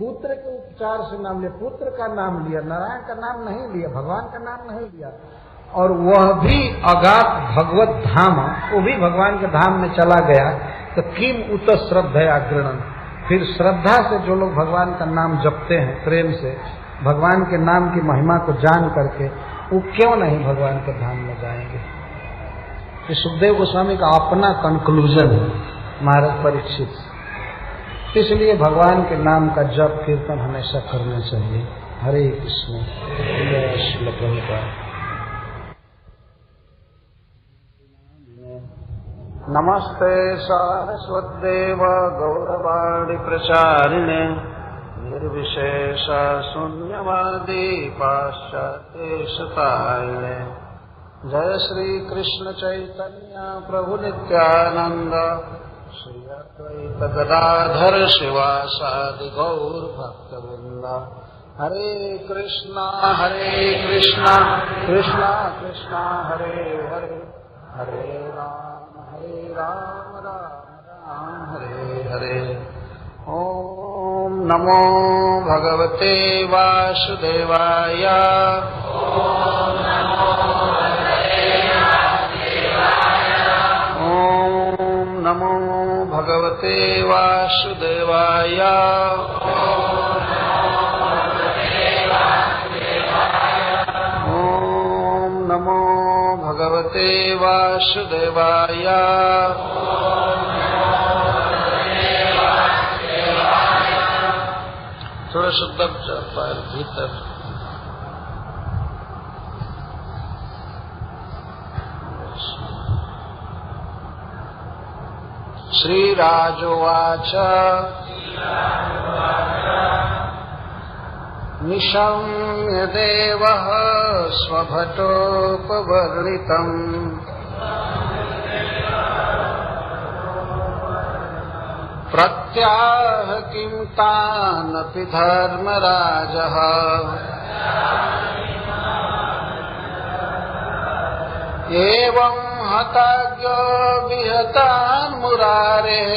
पुत्र के उपचार से नाम लिया, पुत्र का नाम लिया, नारायण का नाम नहीं लिया, भगवान का नाम नहीं लिया। और वह भी अगाध भगवत धाम, वो भी भगवान के धाम में चला गया। तो किम उत श्रद्धया गृणन, फिर श्रद्धा से जो लोग भगवान का नाम जपते हैं प्रेम से, भगवान के नाम की महिमा को जान करके, वो क्यों नहीं भगवान के धाम में जाएंगे। ये सुखदेव गोस्वामी का अपना कंक्लूजन है महाराज परीक्षित। इसलिए भगवान के नाम का जप कीर्तन हमेशा करना चाहिए। हरे कृष्ण। श्रील प्रभुपाद। नमस्ते सारस्वत्देव गौरवाणी प्रचारिणे निर्विशेष शून्यवादी पाश्चात्येशतारिणे। जय श्री कृष्ण चैतन्य प्रभु नित्यानंद श्री अद्वैत गदाधर शिवासादि गौर भक्तवृंद। हरे कृष्णा कृष्णा कृष्णा हरे हरे, हरे राम राम राम हरे हरे। ओम नमो भगवते वासुदेवाय। ओम नमो भगवते वासुदेवाय। ओम नमो भगवते वासुदेवाय। थोड़ा शुद्ध पैर भीतर। श्रीराजोवाच निशम्य देवः स्वभटोपवर्णितम् प्रत्याह किं तानपि धर्मराजः। एवं हताज्ञो विहतान् मुरारेः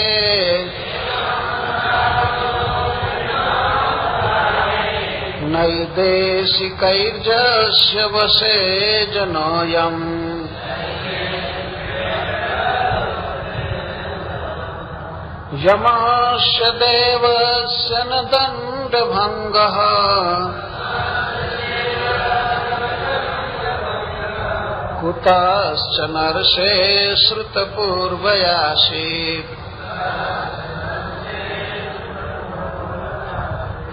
नैदेशिकैर्जस्य वशे जनोऽयम्। यमस्य देवस्य न दण्डभङ्गः कुतश्च नरसे श्रुतपूर्वयासीत्।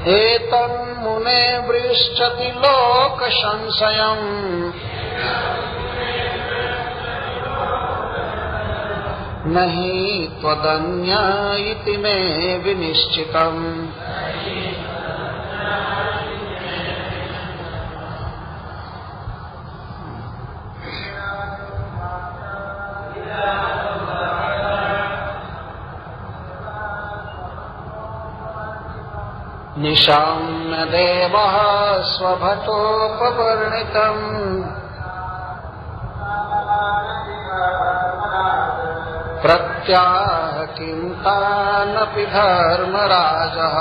एतन्मुने पृच्छति लोकसंशयम् नहि त्वदन्य इति मे विनिश्चितम्। निशाम्य देवः स्वभटोपवर्णितम् प्रत्याह किं तानपि धर्मराजः।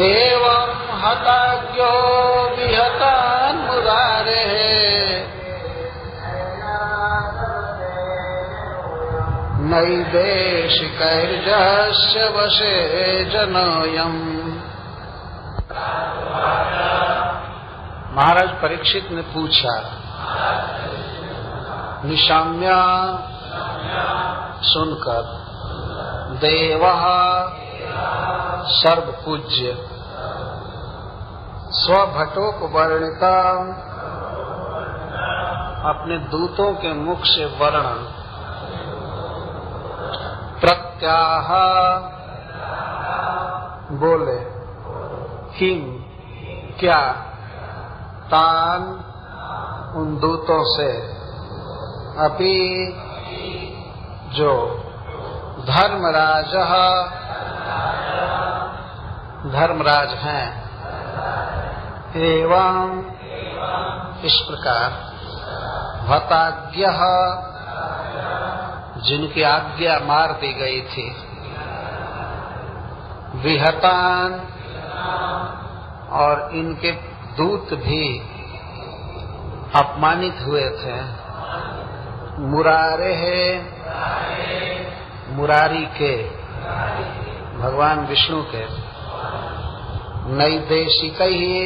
एवं हताज्ञो विहतान् मुरारेः नैदेशिकैर्जस्य वशे जनोऽयम्। महाराज परीक्षित ने पूछा, निशाम्य सुनकर, देवः सर्वपूज्य, स्वभटोपवर्णिता अपने दूतों के मुख से वर्णन, प्रत्याह बोले, किम क्या, तान उन दूतों से, अपि जो, धर्मराज धर्मराज हैं, एवं इस प्रकार, हताज्ञः जिनकी आज्ञा मार दी गई थी। विहतान, और इनके दूत भी अपमानित हुए थे। मुरारे है, मुरारी के, भगवान विष्णु के। नैदेशिक ही,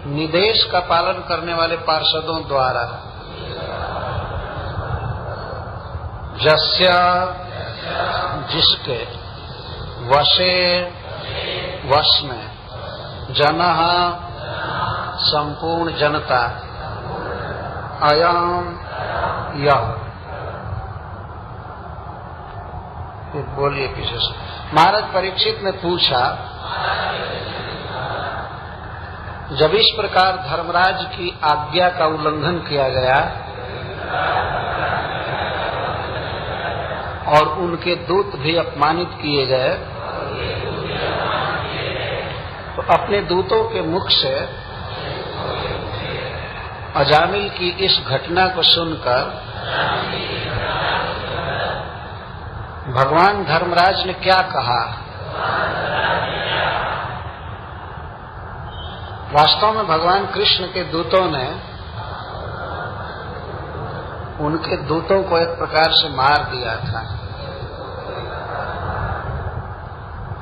निदेश का पालन करने वाले पार्षदों द्वारा। जस्य, जिसके, वशे, वश में, जनः, संपूर्ण जनता, अयम, यह। बोलिए पीछे से। महाराज परीक्षित ने पूछा, जब इस प्रकार धर्मराज की आज्ञा का उल्लंघन किया गया और उनके दूत भी अपमानित किए गए, तो अपने दूतों के मुख से अजामिल की इस घटना को सुनकर भगवान धर्मराज ने क्या कहा? वास्तव में भगवान कृष्ण के दूतों ने उनके दूतों को एक प्रकार से मार दिया था।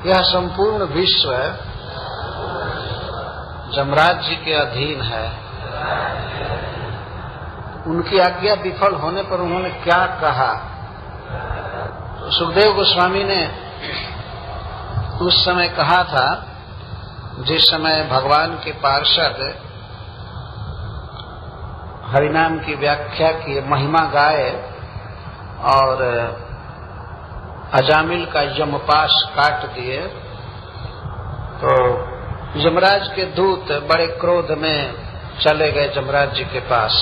यह संपूर्ण विश्व जमराज जी के अधीन है। उनकी आज्ञा विफल होने पर उन्होंने क्या कहा? सुखदेव गोस्वामी ने उस समय कहा था, जिस समय भगवान के पार्षद हरिनाम की व्याख्या की, महिमा गाए और अजामिल का यमपाश काट दिए, तो यमराज के दूत बड़े क्रोध में चले गए जमराज जी के पास।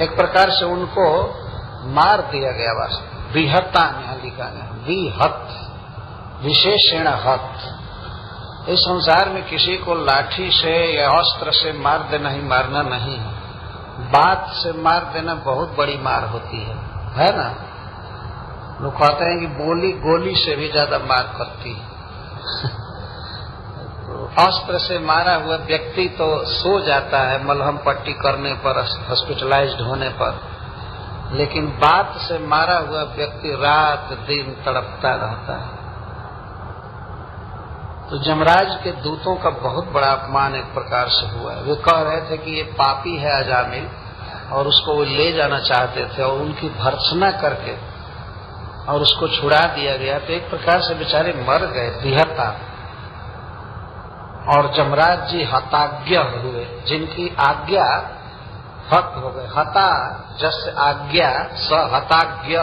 एक प्रकार से उनको मार दिया गया। वास्तव विहता यहाँ लिखा है, विहत, विशेषण हत। इस संसार में किसी को लाठी से या अस्त्र से मार देना ही मारना नहीं है, बात से मार देना बहुत बड़ी मार होती है ना। लोग कहते हैं कि बोली गोली से भी ज्यादा मार करती है। अस्त्र से मारा हुआ व्यक्ति तो सो जाता है मलहम पट्टी करने पर, हॉस्पिटलाइज्ड होने पर, लेकिन बात से मारा हुआ व्यक्ति रात दिन तड़पता रहता है। तो जमराज के दूतों का बहुत बड़ा अपमान एक प्रकार से हुआ है। वे कह रहे थे कि ये पापी है अजामिल, और उसको वो ले जाना चाहते थे, और उनकी भर्त्सना करके और उसको छुड़ा दिया गया। तो एक प्रकार से बेचारे मर गए, विहता। और जमराज जी हताज्ञ हुए, जिनकी आज्ञा हत हो गए। हता जस आज्ञा, स हताज्ञ।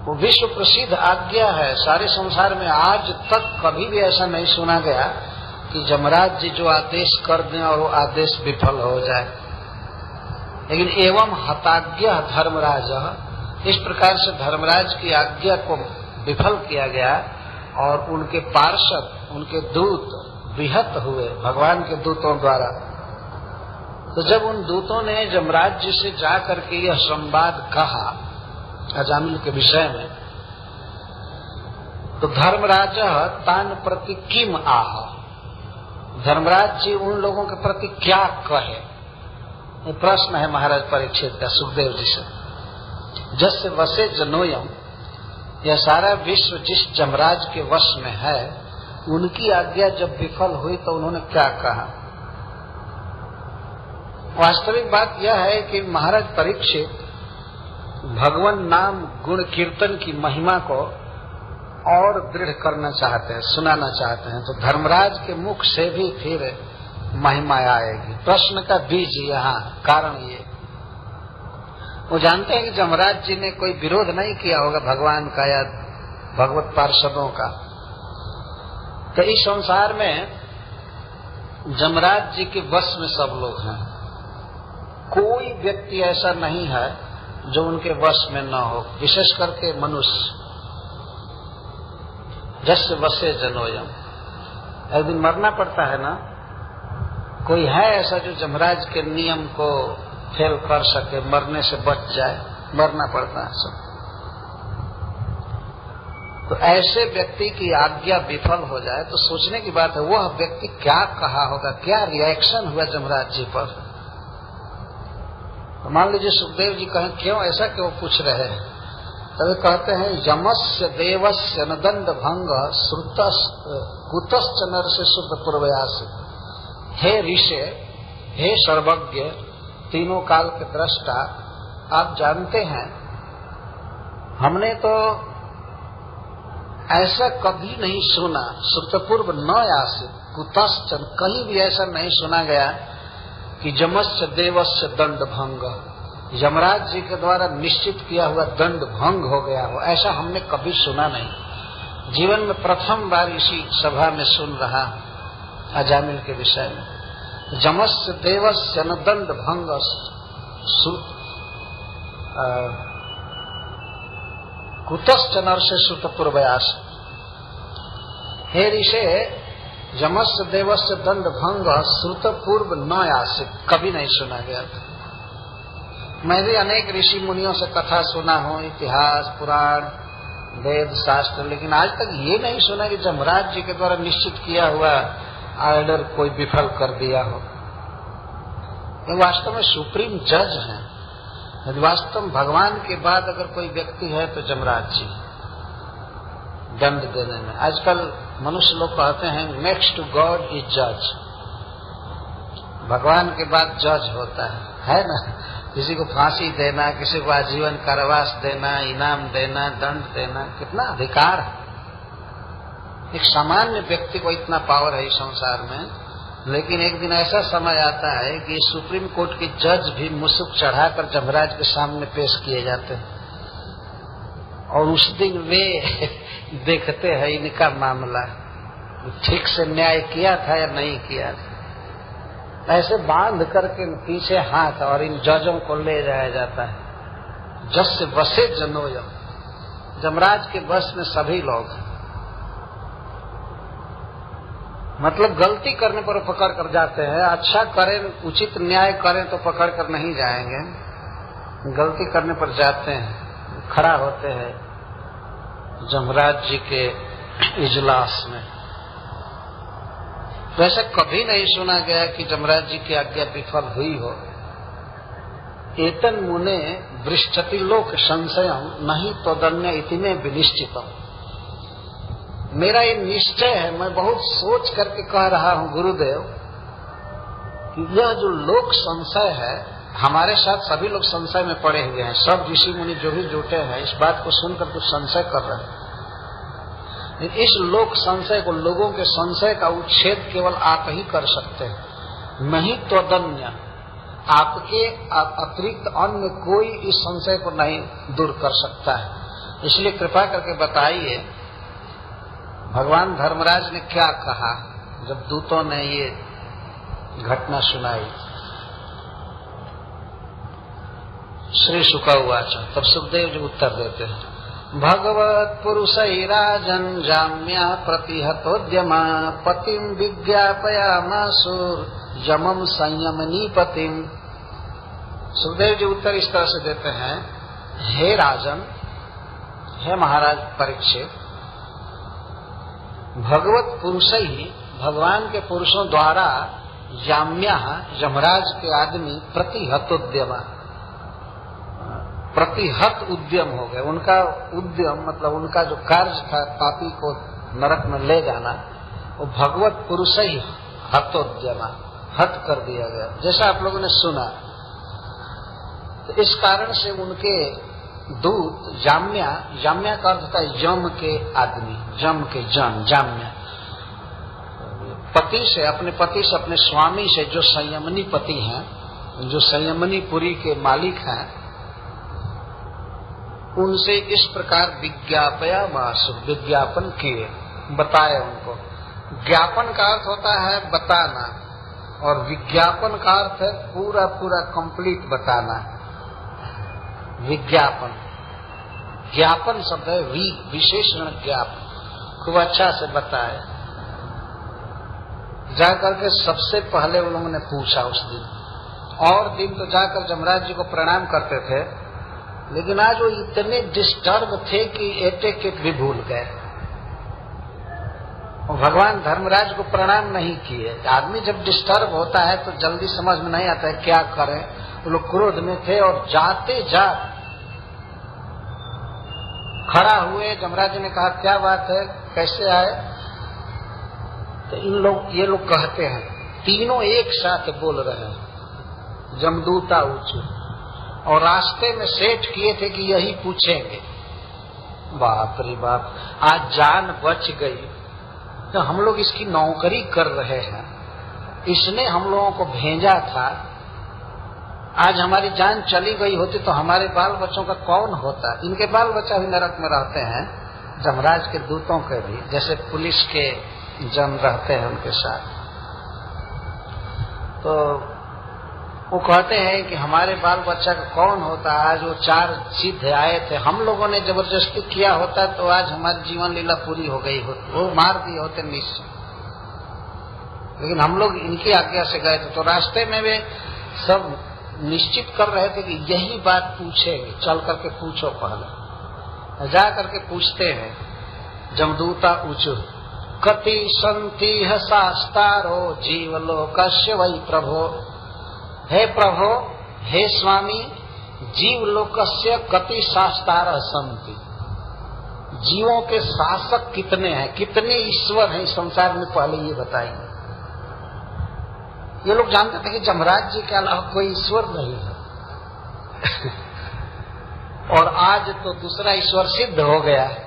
वो विश्व प्रसिद्ध आज्ञा है। सारे संसार में आज तक कभी भी ऐसा नहीं सुना गया कि जमराज जी जो आदेश कर दें और वो आदेश विफल हो जाए। लेकिन एवं हताज्ञ धर्मराज, इस प्रकार से धर्मराज की आज्ञा को विफल किया गया और उनके पार्षद, उनके दूत विहत हुए भगवान के दूतों द्वारा। तो जब उन दूतों ने जमराज जी से जाकर के यह संवाद कहा अजामिल के विषय में, तो धर्मराज तान प्रति किम आह, धर्मराज जी उन लोगों के प्रति क्या कहे? ये प्रश्न है महाराज परीक्षित का सुखदेव जी से। जस्य वसे जनोयम, यह सारा विश्व जिस जमराज के वश में है, उनकी आज्ञा जब विफल हुई तो उन्होंने क्या कहा? वास्तविक बात यह है कि महाराज परीक्षित भगवान नाम गुण कीर्तन की महिमा को और दृढ़ करना चाहते हैं, सुनाना चाहते हैं। तो धर्मराज के मुख से भी फिर महिमा आएगी। प्रश्न का बीज यहाँ कारण ये, वो जानते हैं कि जमराज जी ने कोई विरोध नहीं किया होगा भगवान का या भगवत पार्षदों का। तो इस संसार में जमराज जी के वश में सब लोग हैं। कोई व्यक्ति ऐसा नहीं है जो उनके वश में न हो, विशेष करके मनुष्य। जस्य वसे जनोयम, एक दिन मरना पड़ता है ना। कोई है ऐसा जो जमराज के नियम को फेल कर सके, मरने से बच जाए, मरना पड़ता है सब। तो ऐसे व्यक्ति की आज्ञा विफल हो जाए तो सोचने की बात है, वह व्यक्ति क्या कहा होगा, क्या रिएक्शन हुआ जमराज जी पर। तो मान लीजिए सुखदेव जी कहें क्यों ऐसा क्यों पूछ रहे हैं, तभी कहते हैं यमस्य देवस्य न दंड भंग कुतश्च नरसे शुद्ध पूर्वयास। हे ऋषि, हे सर्वज्ञ, तीनों काल के दृष्टा, आप जानते हैं हमने तो ऐसा कभी नहीं सुना, श्रुतपूर्व न आसित कुतश्च, कहीं भी ऐसा नहीं सुना गया कि यमस्य देवस्य दंड भंग, यमराज जी के द्वारा निश्चित किया हुआ दंड भंग हो गया हो, ऐसा हमने कभी सुना नहीं। जीवन में प्रथम बार इसी सभा में सुन रहा अजामिल के विषय में। यमस्य देवस्य न दंड भंग कुतश्च नरसे श्रुत पूर्वयास। हे ऋषि, यमस्य देवस्य दंड भंग श्रुत पूर्व न आसित, कभी नहीं सुना गया था। मैं भी अनेक ऋषि मुनियों से कथा सुना हूँ, इतिहास, पुराण, वेद, शास्त्र, लेकिन आज तक ये नहीं सुना कि यमराज जी के द्वारा निश्चित किया हुआ ऑर्डर कोई विफल कर दिया हो। ये वास्तव में सुप्रीम जज हैं। यदि वास्तव में भगवान के बाद अगर कोई व्यक्ति है तो यमराज जी दंड देने में। आजकल मनुष्य लोग कहते हैं नेक्स्ट टू गॉड इज जज, भगवान के बाद जज होता है ना। किसी को फांसी देना, किसी को आजीवन कारावास देना, इनाम देना, दंड देना, कितना अधिकार है। एक सामान्य व्यक्ति को इतना पावर है इस संसार में, लेकिन एक दिन ऐसा समय आता है कि सुप्रीम कोर्ट के जज भी मुसुक चढ़ाकर यमराज के सामने पेश किए जाते हैं, और उस दिन वे देखते हैं इनका मामला ठीक से न्याय किया था या नहीं किया था। ऐसे बांध करके पीछे हाथ और इन जजों को ले जाया जाता है। जज से बसे जनोयम, यमराज के बस में सभी लोग, मतलब गलती करने पर पकड़ कर जाते हैं। अच्छा करें, उचित न्याय करें तो पकड़ कर नहीं जाएंगे, गलती करने पर जाते हैं, खड़ा होते हैं यमराज जी के इजलास में। वैसे कभी नहीं सुना गया कि यमराज जी की आज्ञा विफल हुई हो। एतन मुने वृष्टति लोक संशयम नहीं तदन्य इति में विनिश्चितम। मेरा ये निश्चय है, मैं बहुत सोच करके कह रहा हूँ गुरुदेव, कि यह जो लोक संशय है, हमारे साथ सभी लोग संशय में पड़े हुए हैं। सब ऋषि मुनि जो भी जुटे हैं इस बात को सुनकर कुछ संशय कर रहे हैं। इस लोक संशय को, लोगों के संशय का उच्छेद केवल आप ही कर सकते हैं, नहीं तो अन्य, आपके अतिरिक्त अन्य कोई इस संशय को नहीं दूर कर सकता है। इसलिए कृपा करके बताइए भगवान धर्मराज ने क्या कहा जब दूतों ने ये घटना सुनाई। श्री शुक उवाच, तब सुखदेव जी उत्तर देते हैं, भगवत पुरुषैराजन जाम्या प्रतिहतोद्यमा पतिम विज्ञापयामासुर यमम संयमनी पतिम। सुखदेव जी उत्तर इस तरह से देते हैं, हे राजन, हे महाराज परीक्षित, भगवत पुरुष ही, भगवान के पुरुषों द्वारा याम्या, यमराज के आदमी प्रतिहतोद्यमा, प्रतिहत उद्यम हो गए। उनका उद्यम मतलब उनका जो कार्य था पापी को नरक में ले जाना, वो भगवत पुरुष ही हतोद्यमा, हत कर दिया गया, जैसा आप लोगों ने सुना। तो इस कारण से उनके दूत जाम्या, जाम्या का अर्थ होता है यम के आदमी, जम के जन, जाम्या, पति से, अपने पति से, अपने स्वामी से, जो संयमनी पति हैं, जो संयमनी पुरी के मालिक हैं, उनसे इस प्रकार विज्ञापया मासु, विज्ञापन किए, बताए उनको। ज्ञापन का अर्थ होता है बताना, और विज्ञापन का अर्थ है पूरा पूरा कंप्लीट बताना। विज्ञापन, ज्ञापन शब्द है विशेषण ज्ञापन, खूब अच्छा से बताए। जाकर के सबसे पहले उन लोगों ने पूछा उस दिन, और दिन तो जाकर जमराज जी को प्रणाम करते थे, लेकिन आज वो इतने डिस्टर्ब थे कि एक एक भी भूल गए। और भगवान धर्मराज को प्रणाम नहीं किए। आदमी जब डिस्टर्ब होता है तो जल्दी समझ में नहीं आता है क्या करें। वो लोग क्रोध में थे और जाते जात खड़ा हुए। जमराज जी ने कहा क्या बात है, कैसे आए? तो ये लोग कहते हैं, तीनों एक साथ बोल रहे हैं, जमदूता ऊंचू, और रास्ते में सेट किए थे कि यही पूछेंगे। बाप रे बाप, आज जान बच गई। तो हम लोग इसकी नौकरी कर रहे हैं, इसने हम लोगों को भेजा था। आज हमारी जान चली गई होती तो हमारे बाल बच्चों का कौन होता? इनके बाल बच्चा भी नरक में रहते हैं, जमराज के दूतों के भी, जैसे पुलिस के जन रहते हैं उनके साथ। तो वो कहते हैं कि हमारे बाल बच्चा का कौन होता? आज वो 4 सिद्ध आए थे, हम लोगों ने जबरदस्ती किया होता तो आज हमारी जीवन लीला पूरी हो गई होती, वो मार दिए होते निश्चय। लेकिन हम लोग इनकी आज्ञा से गए थे। तो रास्ते में वे सब निश्चित कर रहे थे कि यही बात पूछेंगे, चल करके पूछो। पहले जा करके पूछते हैं, जमदूता ऊंचू, कति संति शास्तारो जीवलोकस्य वै प्रभो। हे प्रभो, हे स्वामी, जीवलोकस्य कति शास्तार संति। जीवों के शासक कितने हैं, कितने ईश्वर हैं इस संसार में, पहले ये बताइए। ये लोग जानते थे कि जमराज जी के अलावा कोई ईश्वर नहीं है। और आज तो दूसरा ईश्वर सिद्ध हो गया है,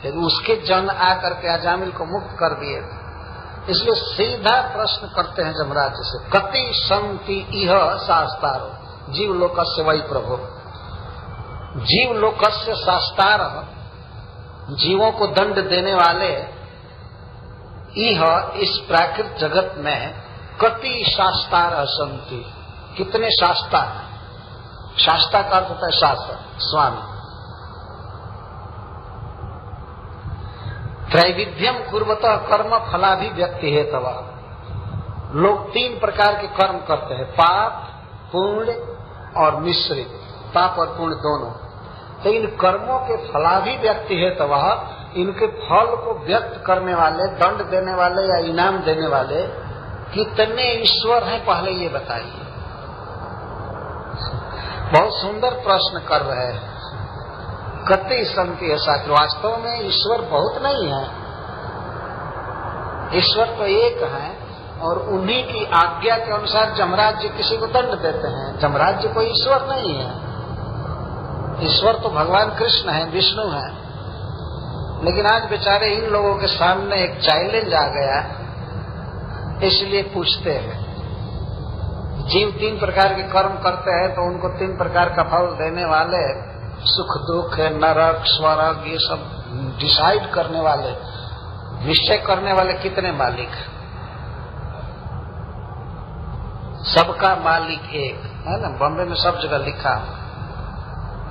लेकिन उसके जन आकर के अजामिल को मुक्त कर दिए। इसलिए सीधा प्रश्न करते हैं जमराज जी से, कति संति इह शास्तारो जीवलोकस्य वै प्रभो। जीवलोकस्य शास्तार, जीवों को दंड देने वाले, इह इस प्राकृत जगत में, कति शास्तार संति, कितने शास्ता हैं। शास्ता का अर्थ होता है शासक, स्वामी। त्रैविध्यम कुर्वतः कर्म फलाभिव्यक्ति हेतवा। लोग 3 प्रकार के कर्म करते हैं, पाप, पुण्य और मिश्रित, पाप और पुण्य दोनों। तो इन कर्मों के फलाभिव्यक्ति हेतवा, इनके फल को व्यक्त करने वाले, दंड देने वाले या इनाम देने वाले कितने ईश्वर हैं, पहले ये बताइए। बहुत सुंदर प्रश्न कर रहे हैं। कति संति ऐसा, वास्तव में ईश्वर बहुत नहीं है, ईश्वर तो एक है, और उन्हीं की आज्ञा के अनुसार जमराज जी किसी को दंड देते हैं। जमराज जी कोई ईश्वर नहीं है, ईश्वर तो भगवान कृष्ण है, विष्णु है। लेकिन आज बेचारे इन लोगों के सामने एक चैलेंज आ गया, इसलिए पूछते हैं। जीव 3 प्रकार के कर्म करते हैं तो उनको 3 प्रकार का फल देने वाले, सुख दुख, नरक स्वर्ग, ये सब डिसाइड करने वाले, निश्चय करने वाले कितने मालिक? सबका मालिक एक है ना, बॉम्बे में सब जगह लिखा।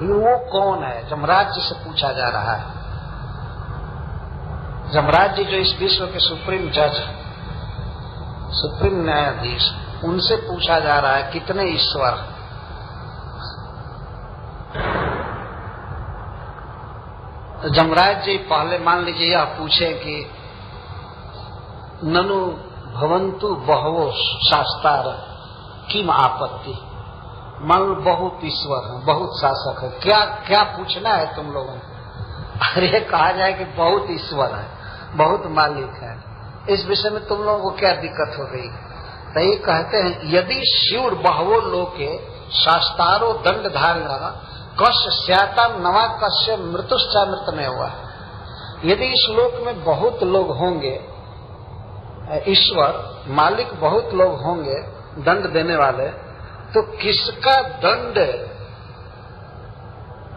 वो कौन है? जमराज जी से पूछा जा रहा है। जमराज जी जो इस विश्व के सुप्रीम जज, सुप्रीम न्यायाधीश, उनसे पूछा जा रहा है कितने ईश्वर। जमराज जी पहले मान लीजिए यह पूछे कि ननु भवन्तु बहवो शास्तार किम आपत्ति। मान लो बहुत ईश्वर है, बहुत शासक है, क्या क्या पूछना है तुम लोगों को? अरे कहा जाए कि बहुत ईश्वर है, बहुत मालिक है, इस विषय में तुम लोगों को क्या दिक्कत हो गई? तो ये कहते हैं, यदि शिव बहवो लोके शास्तारो दंड धारणा कश्य स्याता नवा कश्य मृत्युश्चा मृत में हुआ। यदि इस लोक में बहुत लोग होंगे, ईश्वर मालिक बहुत लोग होंगे दंड देने वाले, तो किसका दंड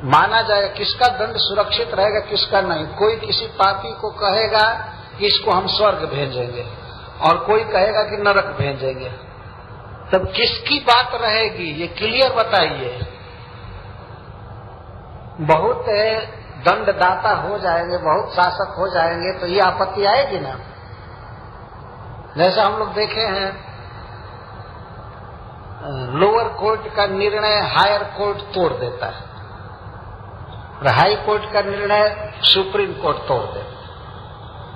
माना जाएगा, किसका दंड सुरक्षित रहेगा, किसका नहीं? कोई किसी पापी को कहेगा कि इसको हम स्वर्ग भेजेंगे, और कोई कहेगा कि नरक भेजेंगे। तब किसकी बात रहेगी, ये क्लियर बताइए। बहुत दंडदाता हो जाएंगे, बहुत शासक हो जाएंगे, तो ये आपत्ति आएगी ना। जैसा हम लोग देखे हैं लोअर कोर्ट का निर्णय हायर कोर्ट तोड़ देता है और हाई कोर्ट का निर्णय सुप्रीम कोर्ट तोड़ देता है।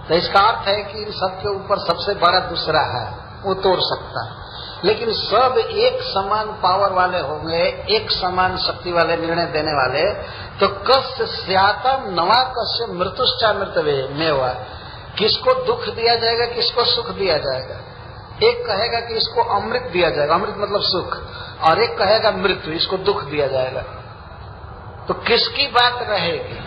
तो इसका अर्थ है कि इन सबके ऊपर सबसे बड़ा दूसरा है, वो तोड़ सकता है। लेकिन सब एक समान पावर वाले होंगे, एक समान शक्ति वाले, निर्णय देने वाले, तो कस्य स्यातम नवा कस्य मृत्युश्चा मृतवे में हुआ, किसको दुख दिया जाएगा, किसको सुख दिया जाएगा। एक कहेगा कि इसको अमृत दिया जाएगा, अमृत मतलब सुख, और एक कहेगा मृत्यु, इसको दुख दिया जाएगा। तो किसकी बात रहेगी?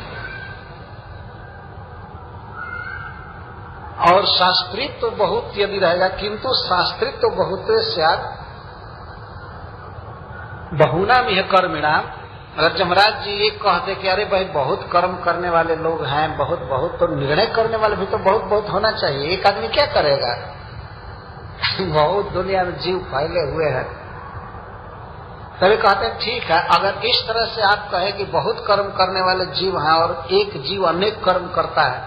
और शास्त्रित्व तो बहुत यदि रहेगा, किंतु शास्त्रित्व तो बहुत स्यात् बहुनाम यह कर्मिणाम। अगर जमराज जी ये कहते कि अरे भाई बहुत कर्म करने वाले लोग हैं, बहुत बहुत, तो निर्णय करने वाले भी तो बहुत बहुत होना चाहिए। एक आदमी क्या करेगा? बहुत दुनिया में जीव फैले हुए हैं। तभी कहते हैं ठीक है, अगर इस तरह से आप कहे कि बहुत कर्म करने वाले जीव हैं और एक जीव अनेक कर्म करता है,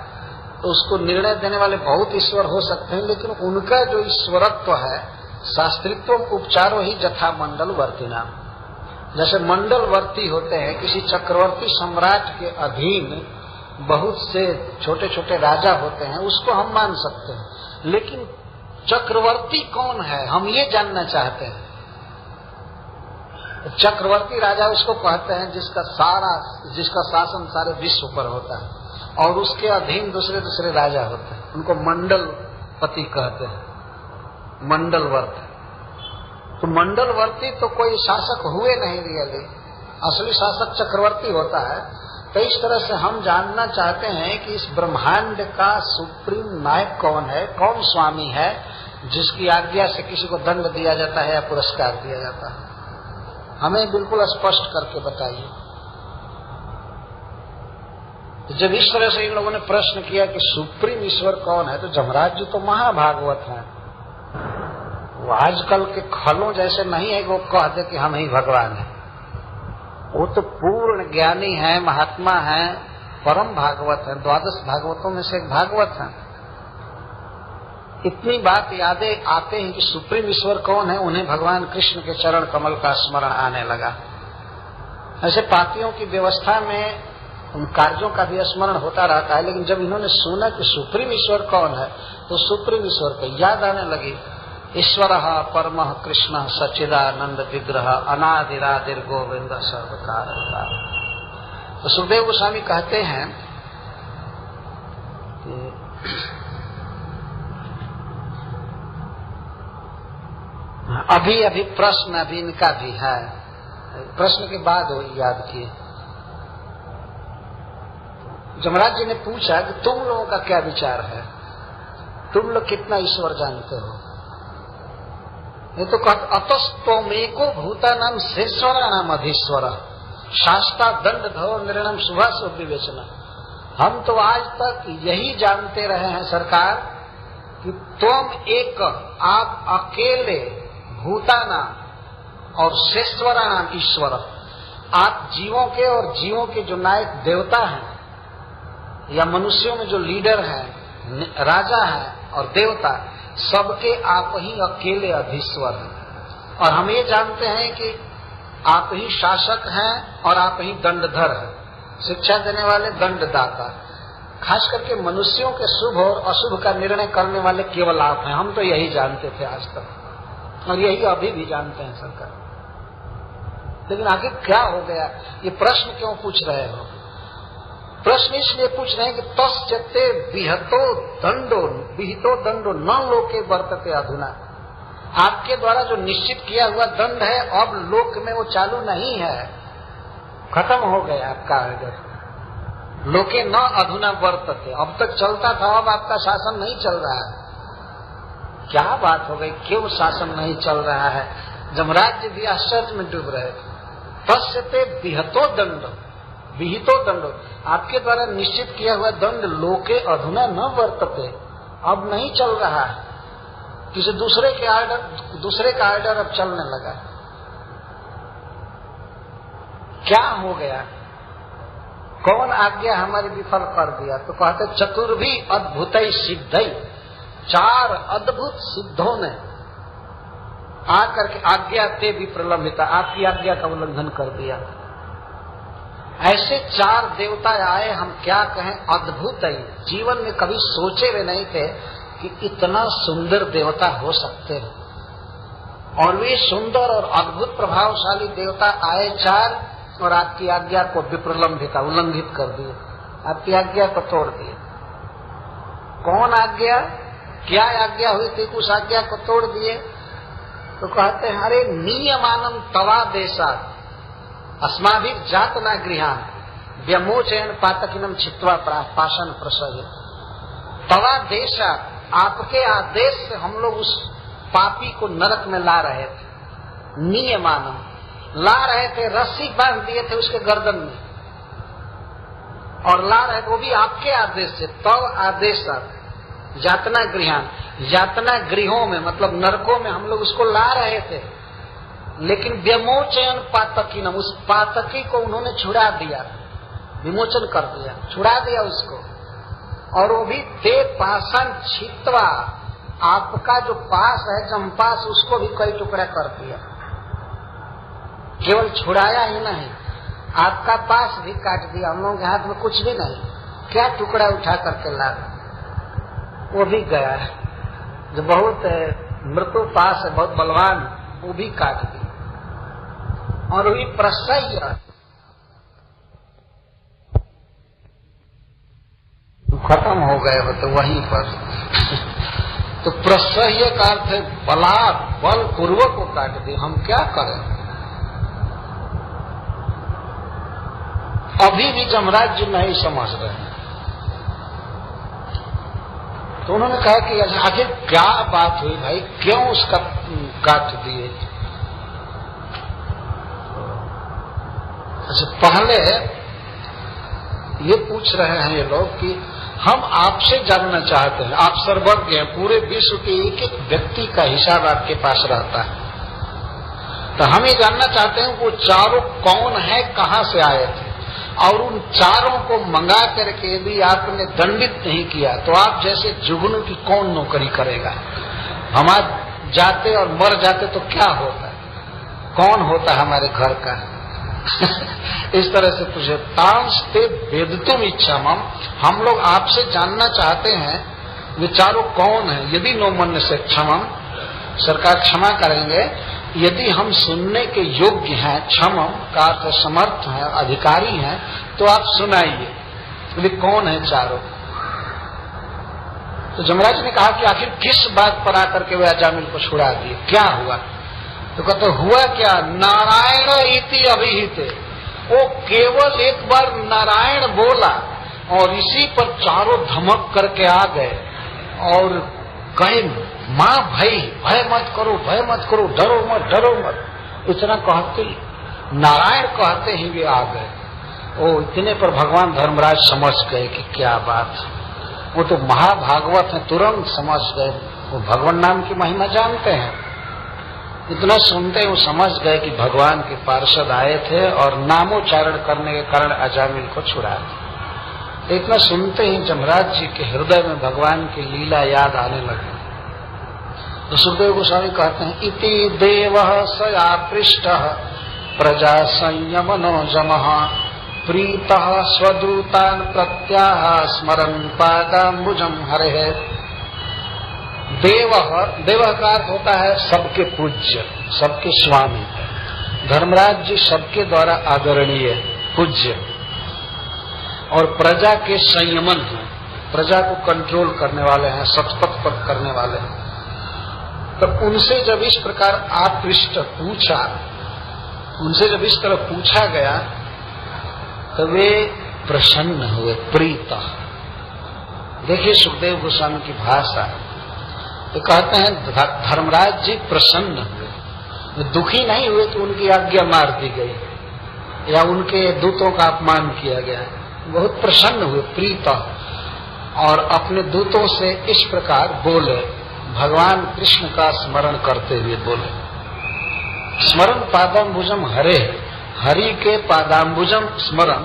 तो उसको निर्णय देने वाले बहुत ईश्वर हो सकते हैं, लेकिन उनका जो ईश्वरत्व है, शास्त्रित्व उपचारो ही जथा मंडलवर्ती नाम। जैसे मंडलवर्ती होते हैं, किसी चक्रवर्ती सम्राट के अधीन बहुत से छोटे छोटे राजा होते हैं, उसको हम मान सकते हैं। लेकिन चक्रवर्ती कौन है, हम ये जानना चाहते हैं। चक्रवर्ती राजा उसको कहते हैं जिसका शासन सारे विश्व पर होता है और उसके अधीन दूसरे दूसरे राजा होते हैं, उनको मंडलपति कहते हैं, मंडलवर्ती। तो मंडलवर्ती तो कोई शासक हुए नहीं रियली, असली शासक चक्रवर्ती होता है। तो इस तरह से हम जानना चाहते हैं कि इस ब्रह्मांड का सुप्रीम नायक कौन है, कौन स्वामी है, जिसकी आज्ञा से किसी को दंड दिया जाता है या पुरस्कार दिया जाता है। हमें बिल्कुल स्पष्ट करके बताइए। तो जब इस तरह से इन लोगों ने प्रश्न किया कि सुप्रीम ईश्वर कौन है, तो जमराज जी तो महाभागवत हैं, वो आजकल के खलों जैसे नहीं है कि वो कह दे कि हम ही भगवान हैं। वो तो पूर्ण ज्ञानी है, महात्मा है, परम भागवत है, 12 भागवतों में से एक भागवत है। इतनी बात यादें आते हैं कि सुप्रीम ईश्वर कौन है, उन्हें भगवान कृष्ण के चरण कमल का स्मरण आने लगा। ऐसे पापियों की व्यवस्था में उन कार्यों का भी स्मरण होता रहता है, लेकिन जब इन्होंने सुना कि सुप्रीम ईश्वर कौन है, तो सुप्रीम ईश्वर को याद आने लगी। ईश्वरः परमः कृष्णः सच्चिदानंद विग्रह अनादिरादिर गोविंद सर्वकारः। तो सुखदेव गोस्वामी कहते हैं अभी प्रश्न अभी इनका भी है, प्रश्न के बाद वो याद किए। जमराज जी ने पूछा कि तुम लोगों का क्या विचार है, तुम लोग कितना ईश्वर जानते हो। ये तो कहते अतस्तोमेको भूतानाम शेषराणाम अधीश्वर शास्ता दंड धरो निर्णम शुभाशुभ विवेचना। हम तो आज तक यही जानते रहे हैं सरकार कि तुम एक, आप अकेले भूतानाम और शेषराणाम ईश्वर, आप जीवों के और जीवों के जो नायक देवता हैं या मनुष्यों में जो लीडर हैं, राजा हैं और देवता, सबके आप ही अकेले अधीश्वर हैं। और हम ये जानते हैं कि आप ही शासक हैं और आप ही दंडधर हैं, शिक्षा देने वाले, दंडदाता। खास करके मनुष्यों के शुभ और अशुभ का निर्णय करने वाले केवल आप हैं। हम तो यही जानते थे आज तक और यही अभी भी जानते हैं सरकार। लेकिन आगे क्या हो गया, ये प्रश्न क्यों पूछ रहे हो? प्रश्न इसलिए पूछ रहे हैं कि तस्ते विहितो दंडो न लोके वर्तते अधुना। आपके द्वारा जो निश्चित किया हुआ दंड है अब लोक में वो चालू नहीं है, खत्म हो गया आपका आर्डर। लोके न अधुना वर्तते, अब तक चलता था, अब आपका शासन नहीं चल रहा है। क्या बात हो गई, क्यों शासन नहीं चल रहा है? जमराज जी भी आश्चर्य में डूब रहे थे। तस्ते विहितो दंडो, आपके द्वारा निश्चित किया हुआ दंड लोके अधुना न वर्तते, अब नहीं चल रहा है। किसी दूसरे का आर्डर अब चलने लगा। क्या हो गया, कौन आज्ञा हमारी विफल कर दिया? तो कहते चतुर्भी अद्भुत सिद्धई, 4 अद्भुत सिद्धों ने आकर के आज्ञा ते भी प्रलंबिता, आपकी आज्ञा का उल्लंघन कर दिया। ऐसे 4 देवता आए, हम क्या कहें, अद्भुत है। जीवन में कभी सोचे हुए नहीं थे कि इतना सुंदर देवता हो सकते हैं। और वे सुंदर और अद्भुत प्रभावशाली देवता आए 4 और आपकी आज्ञा को विप्रलंबिता, उल्लंघित कर दिए, आपकी आज्ञा को तोड़ दिए। कौन आज्ञा, क्या आज्ञा हुई थी, उस आज्ञा को तोड़ दिए। तो कहते हैं अरे नियमानम तवा देशात अस्माभिः जात न गृहान व्यमोचयन पातकिनम छित्वा पाषण प्रसव। तवा देशात, आपके आदेश से हम लोग उस पापी को नरक में ला रहे थे। नियमानम, ला रहे थे, रस्सी बांध दिए थे उसके गर्दन में और ला रहे थे, वो भी आपके आदेश से। तव आदेशात यातना गृहान, यातना गृहों में मतलब नरकों में हम लोग उसको ला रहे थे। लेकिन विमोचन पातकीनम, उस पातकी को उन्होंने छुड़ा दिया, विमोचन कर दिया, छुड़ा दिया उसको। और वो भी ते पाषाण छित्वा, आपका जो पास है चंपास, उसको भी कई टुकड़ा कर दिया। केवल छुड़ाया ही नहीं, आपका पास भी काट दिया। हम लोगों के हाथ में कुछ भी नहीं, क्या टुकड़ा उठा करके ला, वो भी गया है। जो बहुत मृत्यु पास है, बहुत बलवान, वो भी काट दिया। और वही प्रसह्य, खत्म हो गए हो तो वहीं पर तो प्रसह्य का अर्थ है बल पूर्वक को काट दिया। हम क्या करें, अभी भी जमराज जी नहीं समझ रहे हैं। तो उन्होंने कहा कि आखिर क्या बात हुई भाई, क्यों उसका काट दिए। अच्छा, पहले ये पूछ रहे हैं ये लोग कि हम आपसे जानना चाहते हैं, आप सर्वज्ञ हैं, पूरे विश्व के एक एक व्यक्ति का हिसाब आपके पास रहता है। तो हम ये जानना चाहते हैं वो 4 कौन है, कहां से आए थे, और उन 4 को मंगा करके यदि आपने दंडित नहीं किया तो आप जैसे जुगनू की कौन नौकरी करेगा। हम आज जाते और मर जाते तो क्या होता है, कौन होता है हमारे घर का। इस तरह से पूछे, तांस्ते वेदितुम इच्छामम, हम लोग आपसे जानना चाहते हैं वे 4 कौन है। यदि नो मन से क्षमम, सरकार क्षमा करेंगे, यदि हम सुनने के योग्य हैं, क्षमम का अर्थ समर्थ है, अधिकारी हैं, तो आप सुनाइए वे कौन है 4। तो जमराज ने कहा कि आखिर किस बात पर आकर के वे अजामिल को छुड़ा दिए, क्या हुआ। तो कहते हुआ क्या, नारायण इति अभिहिते, वो केवल एक बार नारायण बोला और इसी पर 4 धमक करके आ गए और कहे माँ भय मत करो, भय मत करो, डरो मत, डरो मत। इतना कहते ही नारायण कहते ही वे आ गए। ओ इतने पर भगवान धर्मराज समझ गए कि क्या बात, वो तो महाभागवत है, तुरंत समझ गए, वो भगवान नाम की महिमा जानते हैं। इतना सुनते ही वो समझ गए कि भगवान के पार्षद आए थे और नामोच्चारण करने के कारण अजामिल को छुड़ा दिया। इतना सुनते ही जमराज जी के हृदय में भगवान की लीला याद आने लगी। तो सुखदेव गोस्वामी कहते हैं, इति देवः सया पृष्टः प्रजा संयमनो जमः प्रीतः स्वदूतान् प्रत्याह स्मरन् पादाम्बुजं हरेः। देव का अर्थ होता है सबके पूज्य, सबके स्वामी। धर्मराज जी सबके द्वारा आदरणीय, पूज्य और प्रजा के संयमन हैं, प्रजा को कंट्रोल करने वाले हैं, सतपथ पर करने वाले हैं। तो उनसे जब इस प्रकार आपृष्ट पूछा, उनसे जब इस तरह पूछा गया तो वे प्रसन्न हुए, प्रीता। देखिए सुखदेव गोस्वामी की भाषा, तो कहते हैं धर्मराज जी प्रसन्न हुए, दुखी नहीं हुए कि उनकी आज्ञा मार दी गई या उनके दूतों का अपमान किया गया। बहुत प्रसन्न हुए, प्रीता, और अपने दूतों से इस प्रकार बोले, भगवान कृष्ण का स्मरण करते हुए बोले। स्मरण पादाम्बुजम हरे, हरि के पादाम्बुजम स्मरण,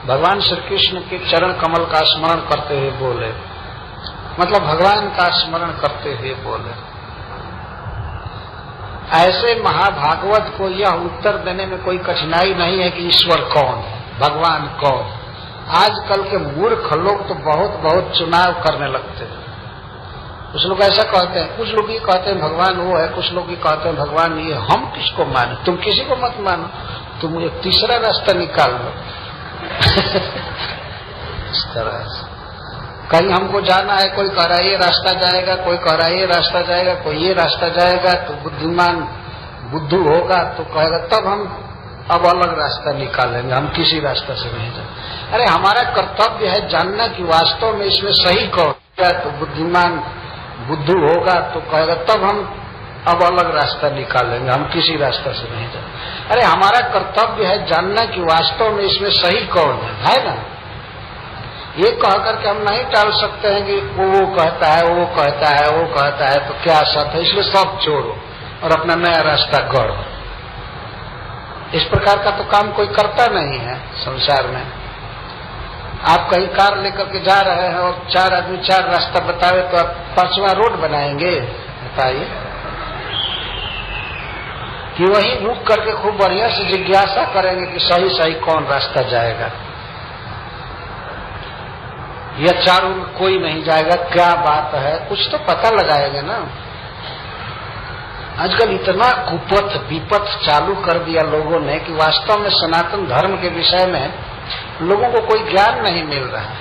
भगवान श्री कृष्ण के चरण कमल का स्मरण करते हुए बोले, मतलब भगवान का स्मरण करते हुए बोले। ऐसे महाभागवत को यह उत्तर देने में कोई कठिनाई नहीं है कि ईश्वर कौन है, भगवान कौन। आजकल के मूर्ख लोग तो बहुत बहुत चुनाव करने लगते हैं। कुछ लोग ऐसा कहते हैं, कुछ लोग ये कहते हैं भगवान वो है, कुछ लोग ये कहते हैं भगवान ये। हम किसको माने? तुम किसी को मत मानो, तुम एक तीसरा रास्ता निकाल लो। इस तरह से कहीं हमको जाना है, कोई कह रहा है ये रास्ता जाएगा, कोई कह रहा है ये रास्ता जाएगा, कोई ये रास्ता जाएगा, तो बुद्धिमान बुद्धू होगा तो कहेगा तब हम अब अलग रास्ता निकालेंगे, हम किसी रास्ता से नहीं जाए। अरे हमारा कर्तव्य है जानना कि वास्तव में इसमें सही कौन है, तो बुद्धिमान बुद्धू होगा तो कहेगा तब हम अब अलग रास्ता निकालेंगे, हम किसी रास्ता से नहीं जाए। अरे हमारा कर्तव्य है जानना कि वास्तव में इसमें सही कौन है ना। ये कह करके हम नहीं टाल सकते हैं कि वो कहता है, वो कहता है, वो कहता है, तो क्या सत्य है, इसलिए सब छोड़ो और अपना नया रास्ता गढ़ो। इस प्रकार का तो काम कोई करता नहीं है संसार में। आप कहीं कार लेकर के जा रहे हैं और चार आदमी चार रास्ता बतावे तो आप पांचवा रोड बनाएंगे? बताइए। कि वही रुक करके खूब बढ़िया से जिज्ञासा करेंगे कि सही सही कौन रास्ता जाएगा, या चारों में कोई नहीं जाएगा, क्या बात है, कुछ तो पता लगाएंगे ना। आजकल इतना कुपथ विपथ चालू कर दिया लोगों ने कि वास्तव में सनातन धर्म के विषय में लोगों को कोई ज्ञान नहीं मिल रहा है।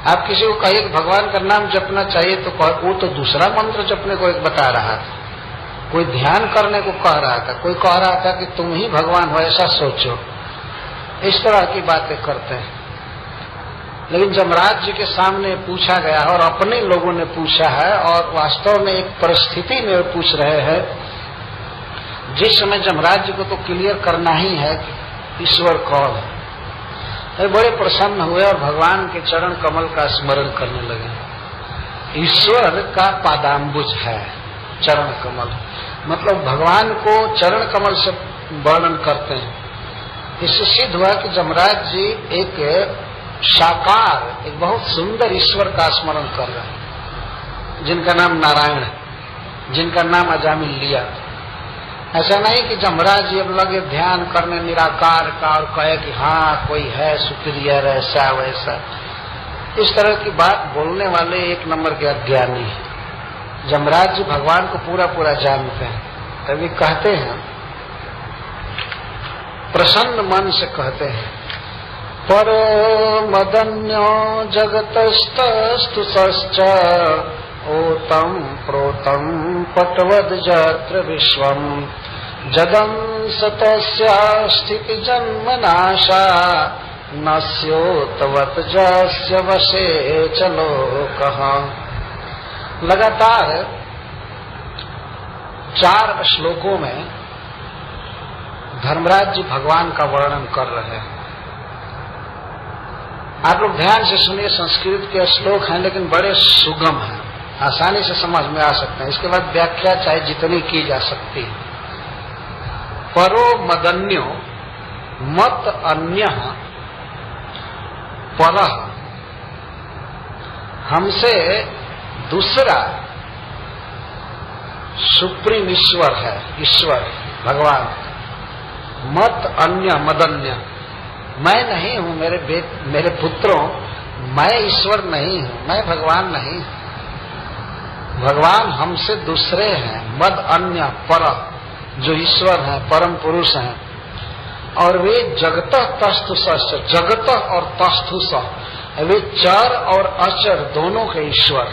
आप किसी को कहिए कि भगवान का नाम जपना चाहिए तो वो तो दूसरा मंत्र जपने को एक बता रहा था, कोई ध्यान करने को कह रहा था, कोई कह रहा था कि तुम ही भगवान हो ऐसा सोचो। इस तरह की बातें करते हैं। लेकिन जमराज जी के सामने पूछा गया और अपने लोगों ने पूछा है, और वास्तव में एक परिस्थिति में पूछ रहे हैं जिस समय जमराज जी को तो क्लियर करना ही है कि ईश्वर कौन है। बड़े प्रसन्न हुए और भगवान के चरण कमल का स्मरण करने लगे। ईश्वर का पादाम्बुज है चरण कमल, मतलब भगवान को चरण कमल से वर्णन करते हैं। इससे सिद्ध हुआ कि जमराज जी एक साकार, एक बहुत सुंदर ईश्वर का स्मरण कर रहे हैं, जिनका नाम नारायण है, जिनका नाम अजामिल लिया। ऐसा नहीं कि जमराज जी अब लगे ध्यान करने निराकार का और कहे कि हाँ कोई है सुपीरियर ऐसा वैसा। इस तरह की बात बोलने वाले एक नंबर के अज्ञानी है। जमराज जी भगवान को पूरा पूरा जानते हैं, तभी कहते हैं, प्रसन्न मन से कहते हैं, परो मदन्यो जगतस्तस्तु सश्च ओतम प्रोतम पटवद जत्र विश्वम जदंसतस्या स्थिति जन्म नाशा नस्योतवत जस्य वशे चलो कहा। लगातार 4 श्लोकों में धर्मराज जी भगवान का वर्णन कर रहे हैं। आप लोग ध्यान से सुनिए, संस्कृत के श्लोक हैं लेकिन बड़े सुगम हैं, आसानी से समझ में आ सकते हैं। इसके बाद व्याख्या चाहे जितनी की जा सकती है। परो मदन्यो मत अन्य परः, हमसे दूसरा सुप्रीम ईश्वर है, ईश्वर भगवान। मत अन्य मदन्य, मैं नहीं हूं मेरे पुत्रों, मैं ईश्वर नहीं हूं, मैं भगवान नहीं। भगवान हमसे दूसरे हैं। मद अन्य पर, जो ईश्वर हैं, परम पुरुष हैं, और वे जगत तस्थुष, जगत और तस्थुष, वे चर और अचर दोनों के ईश्वर।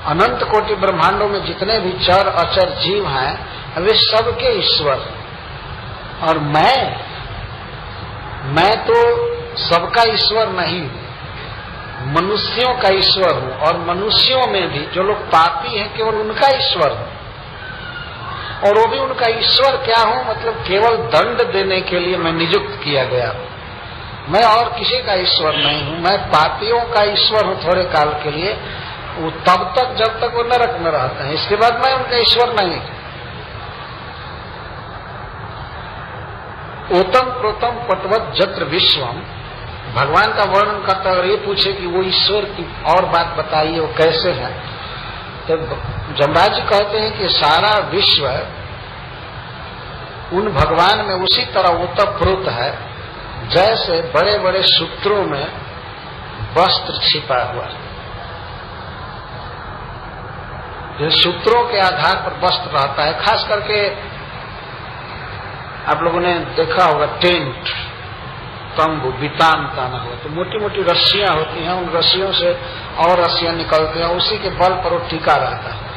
अनंत कोटि ब्रह्मांडों में जितने भी चर अचर जीव हैं वे सबके ईश्वर। और मैं तो सबका ईश्वर नहीं हूं, मनुष्यों का ईश्वर हूं, और मनुष्यों में भी जो लोग पापी हैं केवल उनका ईश्वर हूं। और वो भी उनका ईश्वर क्या हूं, मतलब केवल दंड देने के लिए मैं नियुक्त किया गया। मैं और किसी का ईश्वर नहीं हूं, मैं पापियों का ईश्वर हूं थोड़े काल के लिए, वो तब तक जब तक वो नरक में रहते हैं, इसके बाद मैं उनका ईश्वर नहीं। ओतम प्रोतम पटवत जत्र विश्वम, भगवान का वर्णन करता, अगर ये पूछे कि वो ईश्वर की और बात बताइए वो कैसे है, तो जमराज जी कहते हैं कि सारा विश्व उन भगवान में उसी तरह ओतप्रोत है जैसे बड़े बड़े सूत्रों में वस्त्र छिपा हुआ है। ये सूत्रों के आधार पर वस्त्र रहता है। खास करके आप लोगों ने देखा होगा टेंट, तंबू, बितान ताना हुआ तो मोटी मोटी रस्सियां होती हैं, उन रस्सियों से और रस्सियां निकलती हैं, उसी के बल पर वो टिका रहता है।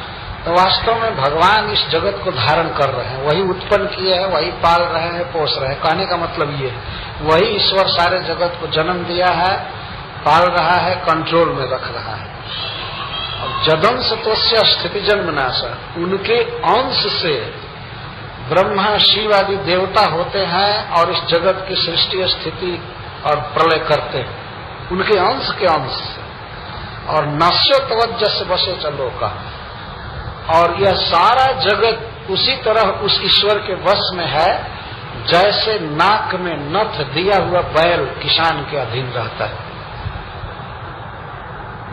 तो वास्तव में भगवान इस जगत को धारण कर रहे हैं, वही उत्पन्न किए हैं, वही पाल रहे हैं, पोष रहे हैं। कहने का मतलब ये है वही ईश्वर सारे जगत को जन्म दिया है, पाल रहा है, कंट्रोल में रख रहा है। और जदंश तस्य स्थिति जन्मनाश, उनके अंश से ब्रह्मा शिव आदि देवता होते हैं और इस जगत की सृष्टि स्थिति और प्रलय करते हैं, उनके अंश के अंश से। और नश्य तवज्जस बसे चलो का, और यह सारा जगत उसी तरह उस ईश्वर के वश में है जैसे नाक में नथ दिया हुआ बैल किसान के अधीन रहता है।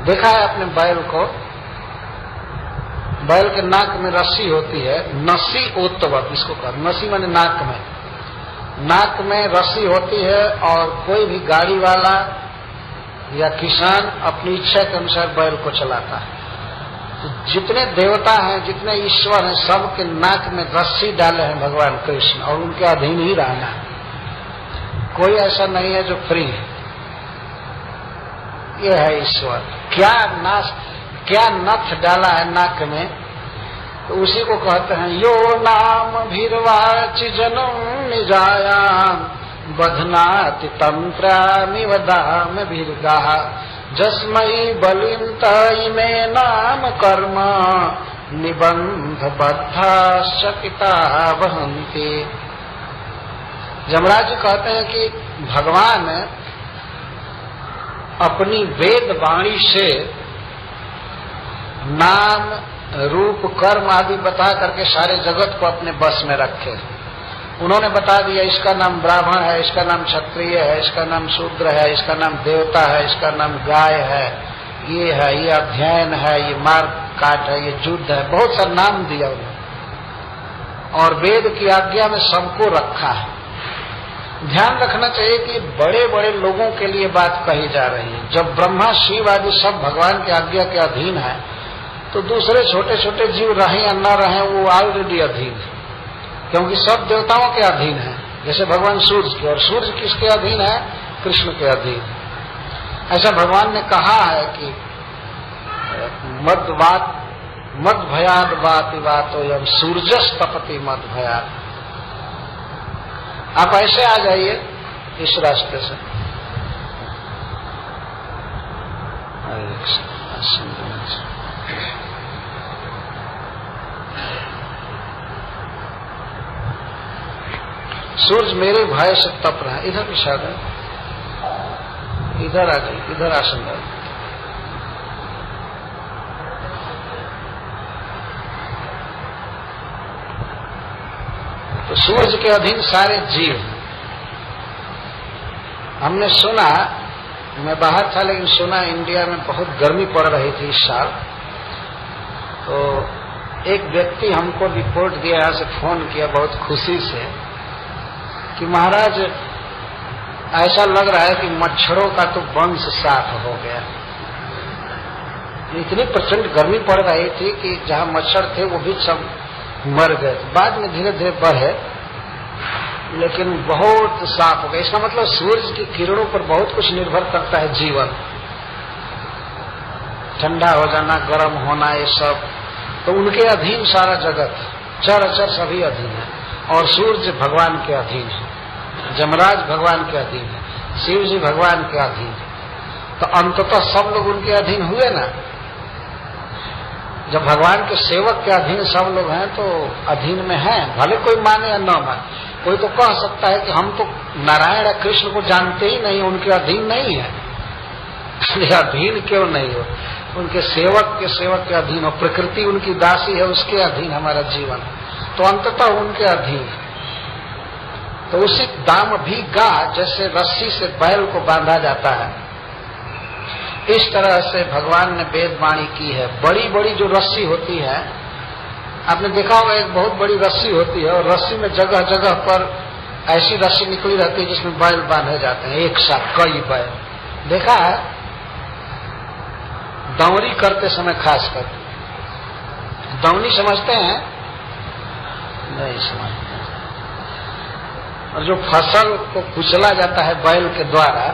देखा है अपने बैल को, बैल के नाक में रस्सी होती है, नसी ओतवत इसको कर, नसी माने नाक में रस्सी होती है। और कोई भी गाड़ी वाला या किसान अपनी इच्छा के अनुसार बैल को चलाता है। तो जितने देवता हैं, जितने ईश्वर हैं, सबके नाक में रस्सी डाले हैं भगवान कृष्ण और उनके अधीन ही रहना है। कोई ऐसा नहीं है जो फ्री है। ये है ईश्वर। क्या नथ डाला है नाक में, तो उसी को कहते हैं यो नाम भीरवाचि जनम निजायाम बधनाति तंत्रामिव दाम भीर्गा जस्मई बलिम तइमे नाम कर्म निबंध बद्धा शकिता वहन्ति। जमराज जी कहते हैं कि भगवान अपनी वेद वाणी से नाम रूप कर्म आदि बता करके सारे जगत को अपने बस में रखे। उन्होंने बता दिया इसका नाम ब्राह्मण है, इसका नाम क्षत्रिय है, इसका नाम शूद्र है, इसका नाम देवता है, इसका नाम गाय है, ये अध्ययन है, ये मार काट है, ये युद्ध है, बहुत सा नाम दिया उन्होंने। और वेद की आज्ञा में सबको रखा है। ध्यान रखना चाहिए कि बड़े बड़े लोगों के लिए बात कही जा रही है। जब ब्रह्मा शिव आदि सब भगवान की आज्ञा के अधीन है, तो दूसरे छोटे छोटे जीव रहें या न रहें वो ऑलरेडी अधीन है, क्योंकि सब देवताओं के अधीन है। जैसे भगवान सूर्य के, और सूर्य किसके अधीन है? कृष्ण के अधीन। ऐसा भगवान ने कहा है कि मद भयाद बाति बातो यम सूर्यस तपति मद भयाद। आप ऐसे आ जाइए इस रास्ते से। सूरज मेरे भय से तप रहा है। इधर पिछा गए, इधर आ गए, इधर आसन डाल। तो सूरज के अधीन सारे जीव। हमने सुना, मैं बाहर था लेकिन सुना इंडिया में बहुत गर्मी पड़ रही थी इस साल। तो एक व्यक्ति हमको रिपोर्ट दिया, यहाँ से फोन किया बहुत खुशी से कि महाराज ऐसा लग रहा है कि मच्छरों का तो वंश साफ हो गया। इतनी प्रचंड गर्मी पड़ रही थी कि जहाँ मच्छर थे वो भी सब मर गए। बाद में धीरे धीरे बढ़े लेकिन बहुत साफ हो गया। इसका मतलब सूरज की किरणों पर बहुत कुछ निर्भर करता है जीवन, ठंडा हो जाना, गर्म होना, ये सब। तो उनके अधीन सारा जगत, चर अचर सभी अधीन है। और सूर्य भगवान के अधीन है, जमराज भगवान के अधीन है, शिव जी भगवान के अधीन है। तो अंततः सब लोग उनके अधीन हुए ना। जब भगवान के सेवक के अधीन सब लोग हैं तो अधीन में हैं, भले कोई माने या न माने। कोई तो कह सकता है कि हम तो नारायण या कृष्ण को जानते ही नहीं, उनके अधीन नहीं है। अधीन क्यों नहीं हो? उनके सेवक के अधीन हो। प्रकृति उनकी दासी है, उसके अधीन हमारा जीवन। तो अंततः उनके अधीन। तो उसी दाम भी गा, जैसे रस्सी से बैल को बांधा जाता है, इस तरह से भगवान ने वेद वाणी की है। बड़ी बड़ी जो रस्सी होती है, आपने देखा होगा एक बहुत बड़ी रस्सी होती है और रस्सी में जगह जगह पर ऐसी रस्सी निकली रहती है जिसमें बैल बांधे जाते हैं, एक साथ कई बैल। देखा है दौरी करते समय, खास कर दौनी समझते हैं? नहीं समझते। और जो फसल को कुचला जाता है बैल के द्वारा,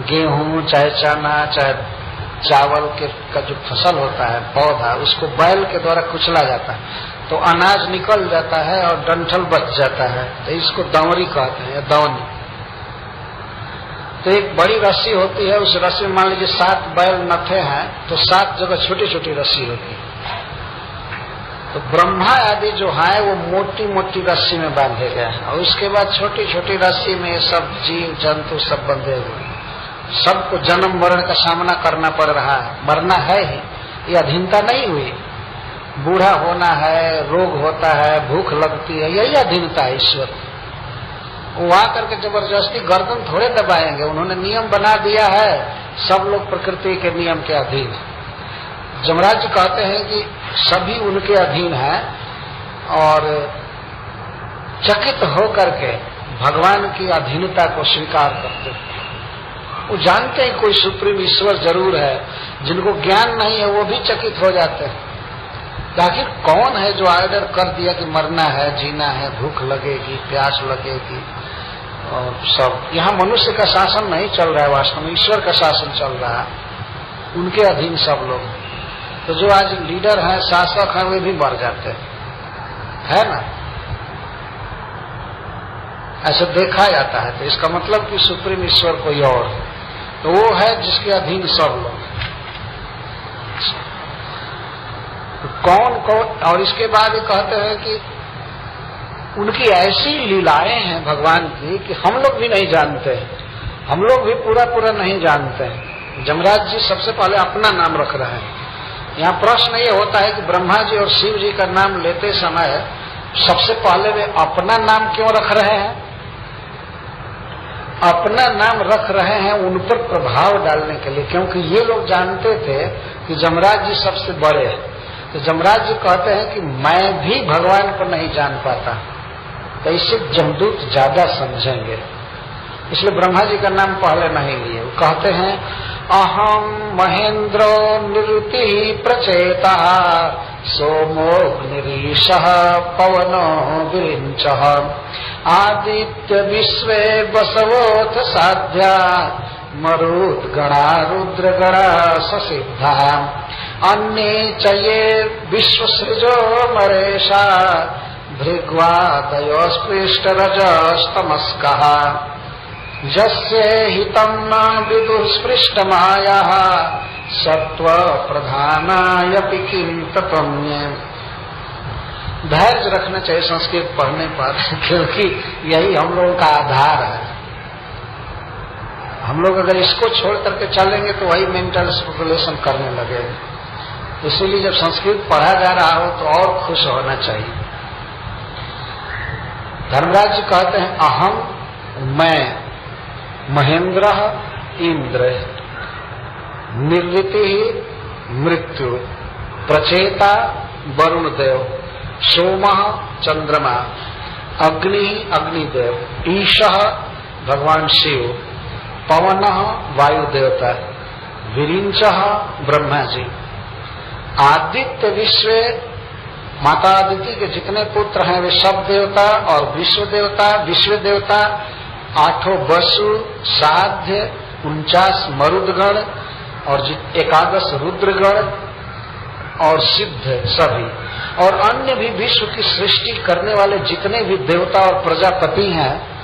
गेहूं चाहे चना चाहे चावल के का जो फसल होता है पौधा, उसको बैल के द्वारा कुचला जाता है तो अनाज निकल जाता है और डंठल बच जाता है, तो इसको दौरी कहते हैं या दौनी। तो एक बड़ी रस्सी होती है, उस रस्सी में मान लीजिए 7 बैल नथे हैं तो 7 जगह छोटी छोटी रस्सी होती है। तो ब्रह्मा आदि जो है वो मोटी मोटी रस्सी में बांधे गए हैं और उसके बाद छोटी छोटी रस्सी में सब जीव जंतु सब बंधे हुए हैं। सबको जन्म मरण का सामना करना पड़ रहा है, मरना है ही, ये अधीनता नहीं हुई। बूढ़ा होना है, रोग होता है, भूख लगती है, यही अधीनता है ईश्वर। वो आकर के जबरदस्ती गर्दन थोड़े दबाएंगे, उन्होंने नियम बना दिया है, सब लोग प्रकृति के नियम के अधीन है। जमराज जी कहते हैं कि सभी उनके अधीन हैं और चकित होकर के भगवान की अधीनता को स्वीकार करते हैं। वो जानते हैं कोई सुप्रीम ईश्वर जरूर है, जिनको ज्ञान नहीं है वो भी चकित हो जाते हैं। आखिर कौन है जो ऑर्डर कर दिया कि मरना है, जीना है, भूख लगेगी, प्यास लगेगी और सब। यहाँ मनुष्य का शासन नहीं चल रहा है, वास्तव में ईश्वर का शासन चल रहा है, उनके अधीन सब लोग। तो जो आज लीडर हैं, शासक हैं, वे भी मर जाते हैं, है ना? ऐसे देखा जाता है। तो इसका मतलब कि सुप्रीम ईश्वर कोई और है, तो वो है जिसके अधीन सब लोग। तो कौन कौन, और इसके बाद ये कहते हैं कि उनकी ऐसी लीलाएं हैं भगवान की कि हम लोग भी नहीं जानते हैं, हम लोग भी पूरा पूरा नहीं जानते हैं। जमराज जी सबसे पहले अपना नाम रख रहे हैं। यहाँ प्रश्न ये होता है कि ब्रह्मा जी और शिव जी का नाम लेते समय सबसे पहले वे अपना नाम क्यों रख रहे हैं? अपना नाम रख रहे हैं उन पर प्रभाव डालने के लिए, क्योंकि ये लोग जानते थे कि जमराज जी सबसे बड़े हैं। तो जमराज जी कहते हैं कि मैं भी भगवान को नहीं जान पाता, तो इससे जमदूत ज्यादा समझेंगे, इसलिए ब्रह्मा जी का नाम पहले नहीं लिए। वो कहते हैं अहम महेंद्रो निरुति प्रचेता सोमोऽग्निरीशः पवनो विरिञ्चः आदित्य विश्वे बसवोऽथ साध्या मरुद्गणा रुद्रगणा ससिद्धा अन्ये च ये विश्वसृजो मरेशा भृग्वादयोस्पृष्टरजस्तमस्कः यस्य हितं न विदुः स्पृष्टमायाः सत्व प्रधानायपि किं तत्वन्ये। धैर्य रखना चाहिए संस्कृत पढ़ने पर, क्योंकि यही हम लोगों का आधार है। हम लोग अगर इसको छोड़ करके चलेंगे तो वही मेंटल स्पेकुलेशन करने लगेंगे। इसीलिए जब संस्कृत पढ़ा जा रहा हो तो और खुश होना चाहिए। धर्मराज जी कहते हैं अहम, मैं, महेंद्र इंद्र, निर्वृति मृत्यु, प्रचेता वरुण देव, सोम चंद्रमा, अग्नि अग्निदेव, ईशः भगवान शिव, पवन वायु देवता, विरिंचः ब्रह्मा जी, आदित्य विश्व माता आदित्य के जितने पुत्र हैं वे सब देवता, और विश्व देवता, विश्व देवता 8 वसु, साध्य, 49 मरुदगण और 11 रुद्रगण और सिद्ध सभी, और अन्य भी विश्व की सृष्टि करने वाले जितने भी देवता और प्रजापति हैं,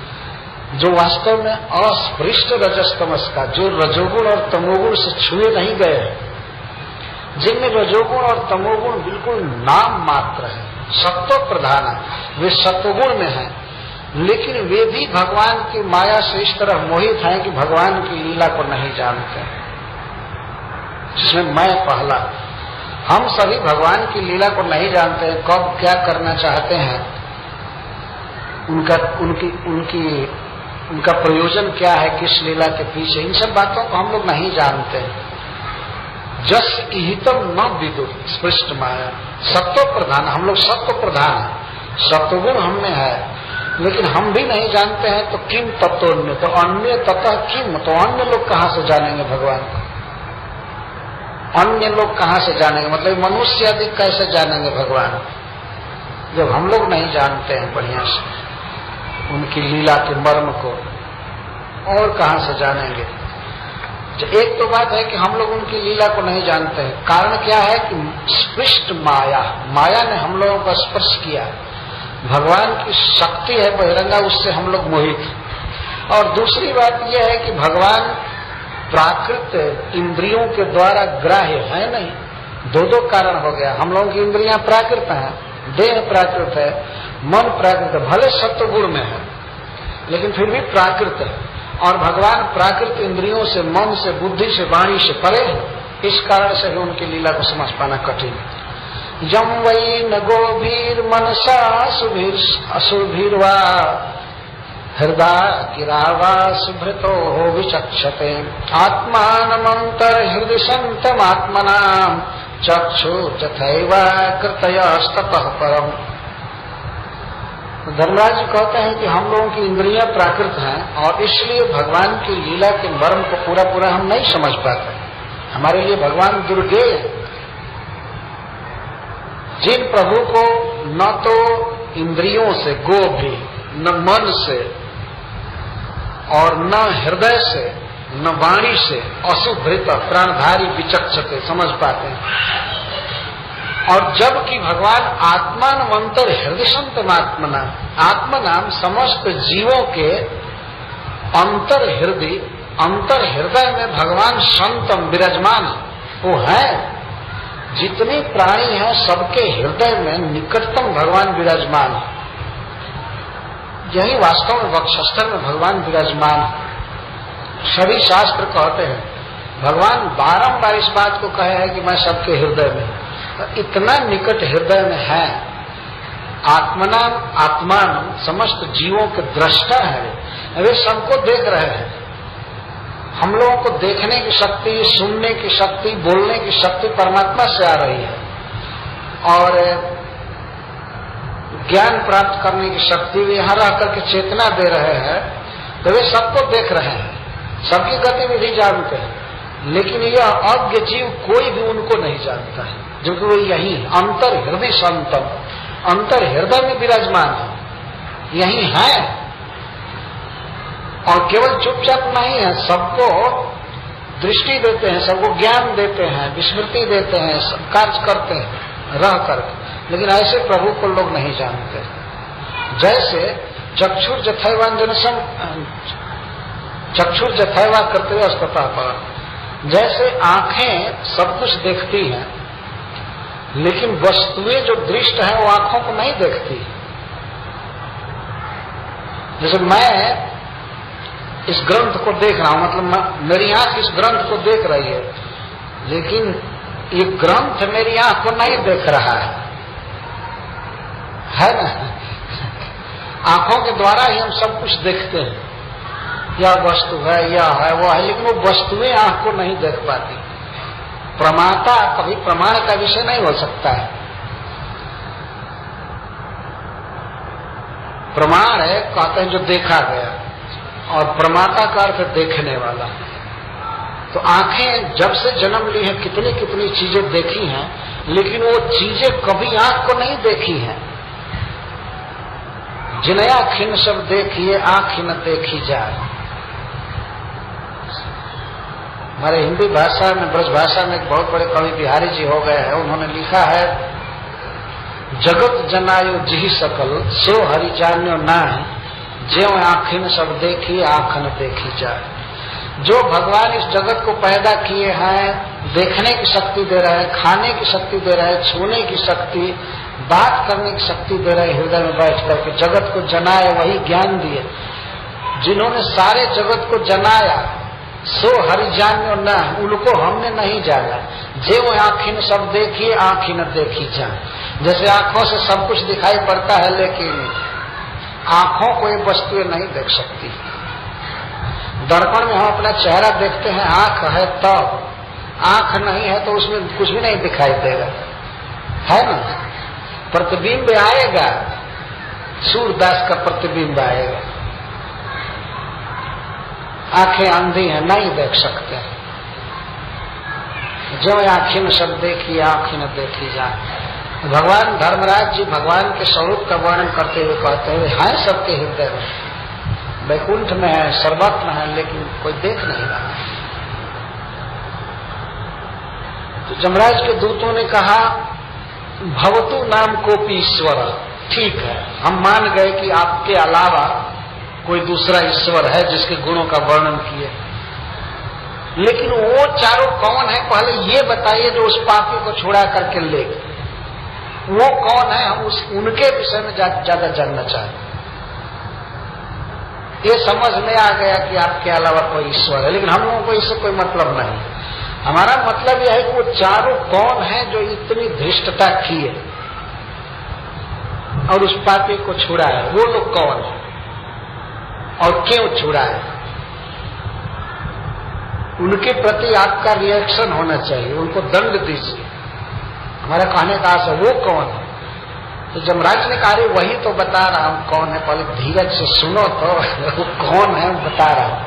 जो वास्तव में अस्पृष्ट रजस्तमस का, जो रजोगुण और तमोगुण से छुए नहीं गए हैं, जिनमें रजोगुण और तमोगुण बिल्कुल नाम मात्र है, सत्व प्रधान है, वे सत्वगुण में हैं, लेकिन वे भी भगवान की माया से इस तरह मोहित हैं कि भगवान की लीला को नहीं जानते, जिसमें मैं पहला। हम सभी भगवान की लीला को नहीं जानते हैं, कब क्या करना चाहते हैं, उनकी उनका प्रयोजन क्या है, किस लीला के पीछे, इन सब बातों को हम लोग नहीं जानते। जस इहितम न विदुर स्पृष्ट माया, सत्व प्रधान, हम लोग सत्व प्रधान है, सत्वगुण हम में है, लेकिन हम भी नहीं जानते हैं। तो किम तत्वन्य, तो अन्य ततः किम, तो अन्य लोग कहाँ से जानेंगे भगवान को, अन्य लोग कहाँ से जानेंगे, मतलब मनुष्य आदि कैसे जानेंगे भगवान, जब हम लोग नहीं जानते हैं बढ़िया से उनकी लीला के मर्म को, और कहाँ से जानेंगे। एक तो बात है कि हम लोग उनकी लीला को नहीं जानते हैं, कारण क्या है कि स्पृष्ट माया, माया ने हम लोगों का स्पर्श किया, भगवान की शक्ति है बहिरंगा, उससे हम लोग मोहित। और दूसरी बात यह है कि भगवान प्राकृत इंद्रियों के द्वारा ग्राह्य है नहीं, दो कारण हो गया। हम लोगों की इंद्रियां प्राकृत हैं, देह प्राकृत है, मन प्राकृत है, भले सत्व गुण में है लेकिन फिर भी प्राकृत है। और भगवान प्राकृत इंद्रियों से, मन से, बुद्धि से, वाणी से परे है, इस कारण से भी उनकी लीला को समझ पाना कठिन है। यम वै न गोभीर मनसा असुभीर्वा हृदय गिरावा सुभृतो विचक्षते आत्मानमंतर हृदय संतमात्मना चक्षु तथैव कृतयस्ततः परम। धर्मराज जी कहते हैं कि हम लोगों की इंद्रियां प्राकृत हैं और इसलिए भगवान की लीला के मर्म को पूरा पूरा हम नहीं समझ पाते। हमारे लिए भगवान दुर्गेय है। जिन प्रभु को न तो इंद्रियों से गो भी, न मन से और न हृदय से, न वाणी से असुभृत प्राणधारी विचक्षते समझ पाते हैं, और जबकि भगवान आत्मानमंतर हृदय संतमात्मना, आत्मा नाम समस्त जीवों के अंतर हृदय में भगवान संतम विराजमान वो है। जितने प्राणी हैं सबके हृदय में निकटतम भगवान विराजमान है। यही वास्तव में वक्षस्थल में भगवान विराजमान है। सभी शास्त्र कहते हैं, भगवान बारंबार इस बात को कहे हैं कि मैं सबके हृदय में, इतना निकट हृदय में है। आत्मान समस्त जीवों के दृष्टा है, वे सबको देख रहे हैं। हम लोगों को देखने की शक्ति, सुनने की शक्ति, बोलने की शक्ति परमात्मा से आ रही है, और ज्ञान प्राप्त करने की शक्ति वे यहाँ रह करके चेतना दे रहे हैं, तो वे सबको देख रहे हैं, सबकी गतिविधि जानते हैं। लेकिन यह अज्ञ जीव कोई भी उनको नहीं जानता है, जो कि वो यही अंतर हृदय संतम, अंतर हृदय में विराजमान है, यही है। और केवल चुपचाप नहीं है, सबको दृष्टि देते हैं, सबको ज्ञान देते हैं, विस्मृति देते हैं, सब कार्य करते हैं रह करके। लेकिन ऐसे प्रभु को लोग नहीं जानते। जैसे चक्षुर जथैवा करते हुए अस्पता पर, जैसे आंखें सब कुछ देखती हैं, लेकिन वस्तुएं जो दृष्ट हैं वो आंखों को नहीं देखती। जैसे मैं इस ग्रंथ को देख रहा हूं, मतलब मेरी आंख इस ग्रंथ को देख रही है, लेकिन ये ग्रंथ मेरी आंख को नहीं देख रहा है ना। आंखों के द्वारा ही हम सब कुछ देखते हैं, यह वस्तु है, यह है, वो है, लेकिन वो वस्तुएं आंख को नहीं देख पाती। प्रमाता कभी प्रमाण का विषय नहीं हो सकता है। प्रमाण है कहते हैं जो देखा गया, और प्रमाता का अर्थ देखने वाला। तो आंखें जब से जन्म ली हैं कितनी कितनी चीजें देखी हैं, लेकिन वो चीजें कभी आंख को नहीं देखी हैं। जिनया खिन सब देखिए आंख न देखी जाए। हमारे हिंदी भाषा में, ब्रज भाषा में एक बहुत बड़े कवि बिहारी जी हो गए हैं, उन्होंने लिखा है, जगत जनायो जिहि सकल सो हरि जान्यो नाहि, ज्यों आँखिन सब देखी आँख न देखी जाए। जो भगवान इस जगत को पैदा किए हैं, देखने की शक्ति दे रहे हैं, खाने की शक्ति दे रहे हैं, छूने की शक्ति, बात करने की शक्ति दे रहे, हृदय में बैठ करके जगत को जनाए, वही ज्ञान दिए। जिन्होंने सारे जगत को जनाया, सो हरि जान्यो न, उनको हमने नहीं जाना। जो आँखिन सब देखी आँखी न देखी जाए। जैसे आंखों से सब कुछ दिखाई पड़ता है, लेकिन आंखों को ये वस्तुएं नहीं देख सकती। दर्पण में हम अपना चेहरा देखते हैं, आंख है तब, आंख नहीं है तो उसमें कुछ भी नहीं दिखाई देगा, है ना। प्रतिबिंब आएगा, सूरदास का प्रतिबिंब आएगा। आंखें अंधी हैं, नहीं देख सकते। जो आंखें में सब देखी, आंखें न देखी जाए। भगवान धर्मराज जी भगवान के स्वरूप का वर्णन करते हुए कहते हैं, हैं सबके हृदय में, वैकुंठ में है, सर्वत्र में है, लेकिन कोई देख नहीं रहा। तो जमराज के दूतों ने कहा, भवतु नाम कोपी ईश्वर। ठीक है, हम मान गए कि आपके अलावा कोई दूसरा ईश्वर है जिसके गुणों का वर्णन किए, लेकिन वो चारों कौन है पहले ये बताइए जो उस पापी को छुड़ा करके ले गए। वो कौन है, हम उनके विषय में ज्यादा जानना चाहते। ये समझ में आ गया कि आपके अलावा कोई ईश्वर है, लेकिन हम लोगों को इससे कोई मतलब नहीं। हमारा मतलब यह है कि वो चारों कौन है जो इतनी धृष्टता किए और उस पापी को छुड़ाए। वो लोग कौन है और क्यों छुड़ाए, उनके प्रति आपका रिएक्शन होना चाहिए, उनको दंड दीजिए। हमारा कहने का आशा वो कौन है। तो जमराज ने कहा, वही तो बता रहा हूं कौन है, पहले धीरज से सुनो तो वो कौन है बता रहा हूं।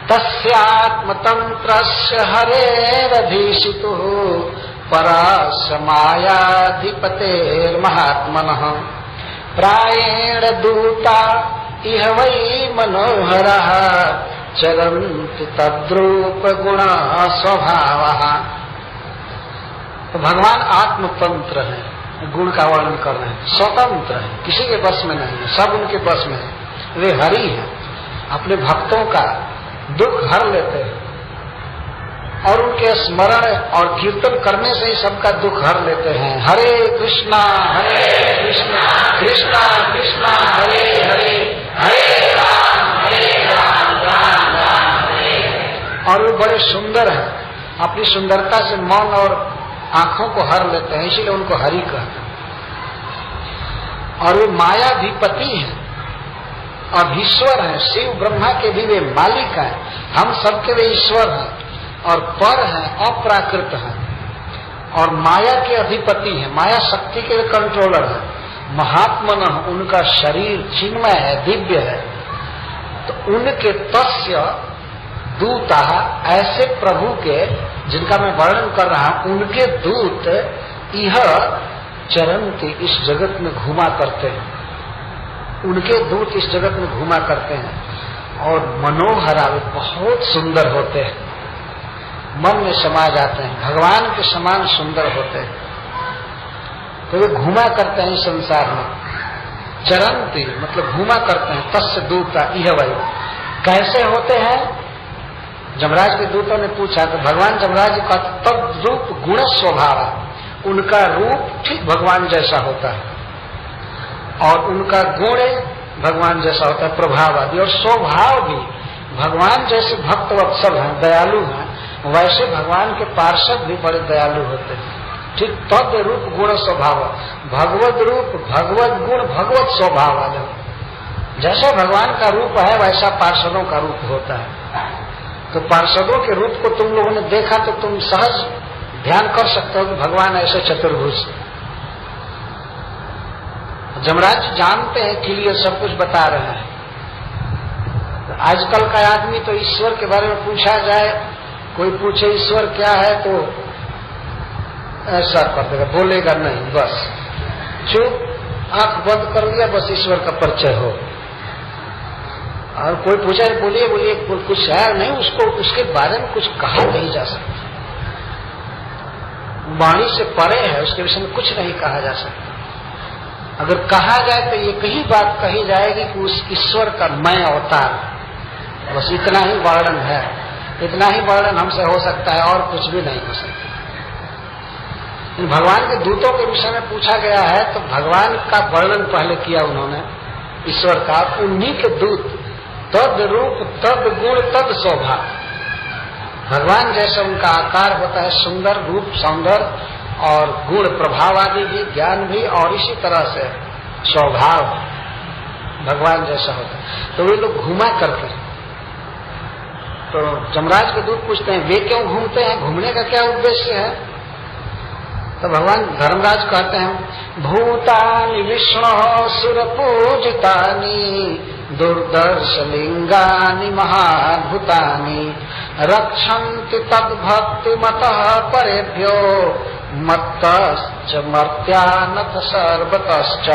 तस्यात्मतंत्रस्य हरेरधीशितु परास्य मायाधिपतेर्महात्मनः प्रायेण दूता इह वै मनोहरः चरन्ति तद्रूप गुण स्वभावः। तो भगवान आत्मतंत्र है, गुण का वर्णन कर रहे हैं, स्वतंत्र है, किसी के बस में नहीं है, सब उनके बस में है। वे हरि हैं, अपने भक्तों का दुख हर लेते हैं और उनके स्मरण और कीर्तन करने से ही सबका दुख हर लेते हैं। हरे कृष्णा कृष्णा कृष्णा हरे हरे, हरे राम राम राम हरे। और वे बड़े सुंदर हैं, अपनी सुंदरता से मन और आंखों को हर लेते हैं, इसीलिए उनको हरि कहते हैं। और वे मायाधिपति हैं, अधीश्वर हैं, शिव ब्रह्मा के भी वे मालिक हैं, हम सबके वे ईश्वर हैं और पर हैं, अप्राकृत हैं और माया के अधिपति हैं, माया शक्ति के कंट्रोलर हैं। महात्मन, उनका शरीर चिन्मय है, दिव्य है। तो उनके तस्य दूता, ऐसे प्रभु के जिनका मैं वर्णन कर रहा हूं, उनके दूत यह चरन्ति, इस जगत में घुमा करते हैं। उनके दूत इस जगत में घुमा करते हैं और मनोहरा, वे बहुत सुंदर होते हैं, मन में समा जाते हैं, भगवान के समान सुंदर होते हैं। तो वे घुमा करते हैं संसार में। चरन्ति मतलब घुमा करते हैं, तस्य दूता इह वै। कैसे होते हैं? जमराज के दूतों ने पूछा तो भगवान जमराज का तद रूप गुण स्वभाव, उनका रूप ठीक भगवान जैसा होता है और उनका गुण भगवान जैसा होता है, प्रभाव आदि, और स्वभाव भी भगवान जैसे भक्त वत्सल हैं, दयालु हैं, वैसे भगवान के पार्षद भी बड़े दयालु होते हैं। ठीक तद रूप गुण स्वभाव, भगवत रूप भगवत गुण भगवत स्वभाव आदि। जैसा भगवान का रूप है वैसा पार्षदों का रूप होता है। तो पार्षदों के रूप को तुम लोगों ने देखा तो तुम सहज ध्यान कर सकते हो कि भगवान ऐसे चतुर्भुज। जमराज जानते हैं कि ये सब कुछ बता रहे हैं। तो आजकल का आदमी तो ईश्वर के बारे में पूछा जाए, कोई पूछे ईश्वर क्या है तो ऐसा कर देगा, बोलेगा नहीं, बस चुप, आंख बंद कर लिया, बस ईश्वर का परिचय हो। और कोई पूछा बोलिए बोलिए, कुछ है नहीं, उसको उसके बारे में कुछ कहा नहीं जा सकता, वाणी से परे है, उसके विषय में कुछ नहीं कहा जा सकता। अगर कहा जाए तो एक ही बात कही जाएगी कि उस ईश्वर का मैं अवतार, बस इतना ही वर्णन है, इतना ही वर्णन हमसे हो सकता है और कुछ भी नहीं हो सकता। भगवान के दूतों के विषय में पूछा गया है तो भगवान का वर्णन पहले किया उन्होंने, ईश्वर का, उन्हीं के दूत, तद रूप तद गुण तद स्वभाव। भगवान जैसे उनका आकार होता है, सुंदर रूप सौंदर्य और गुण प्रभाव आदि भी, ज्ञान भी, और इसी तरह से स्वभाव भगवान जैसा होता है। तो वे लोग घुमा करते हैं तो जमराज के दूत पूछते हैं वे क्यों घूमते हैं, घूमने का क्या उद्देश्य है? तो भगवान धर्मराज कहते हैं भूतानि विष्णु सुर पूजितानि दुर्दर्श लिंगानि महाभूतानि रक्षन्ति तद्भक्ति मतः परेभ्यो मत्तश्च मर्त्यानथ सर्वतश्च।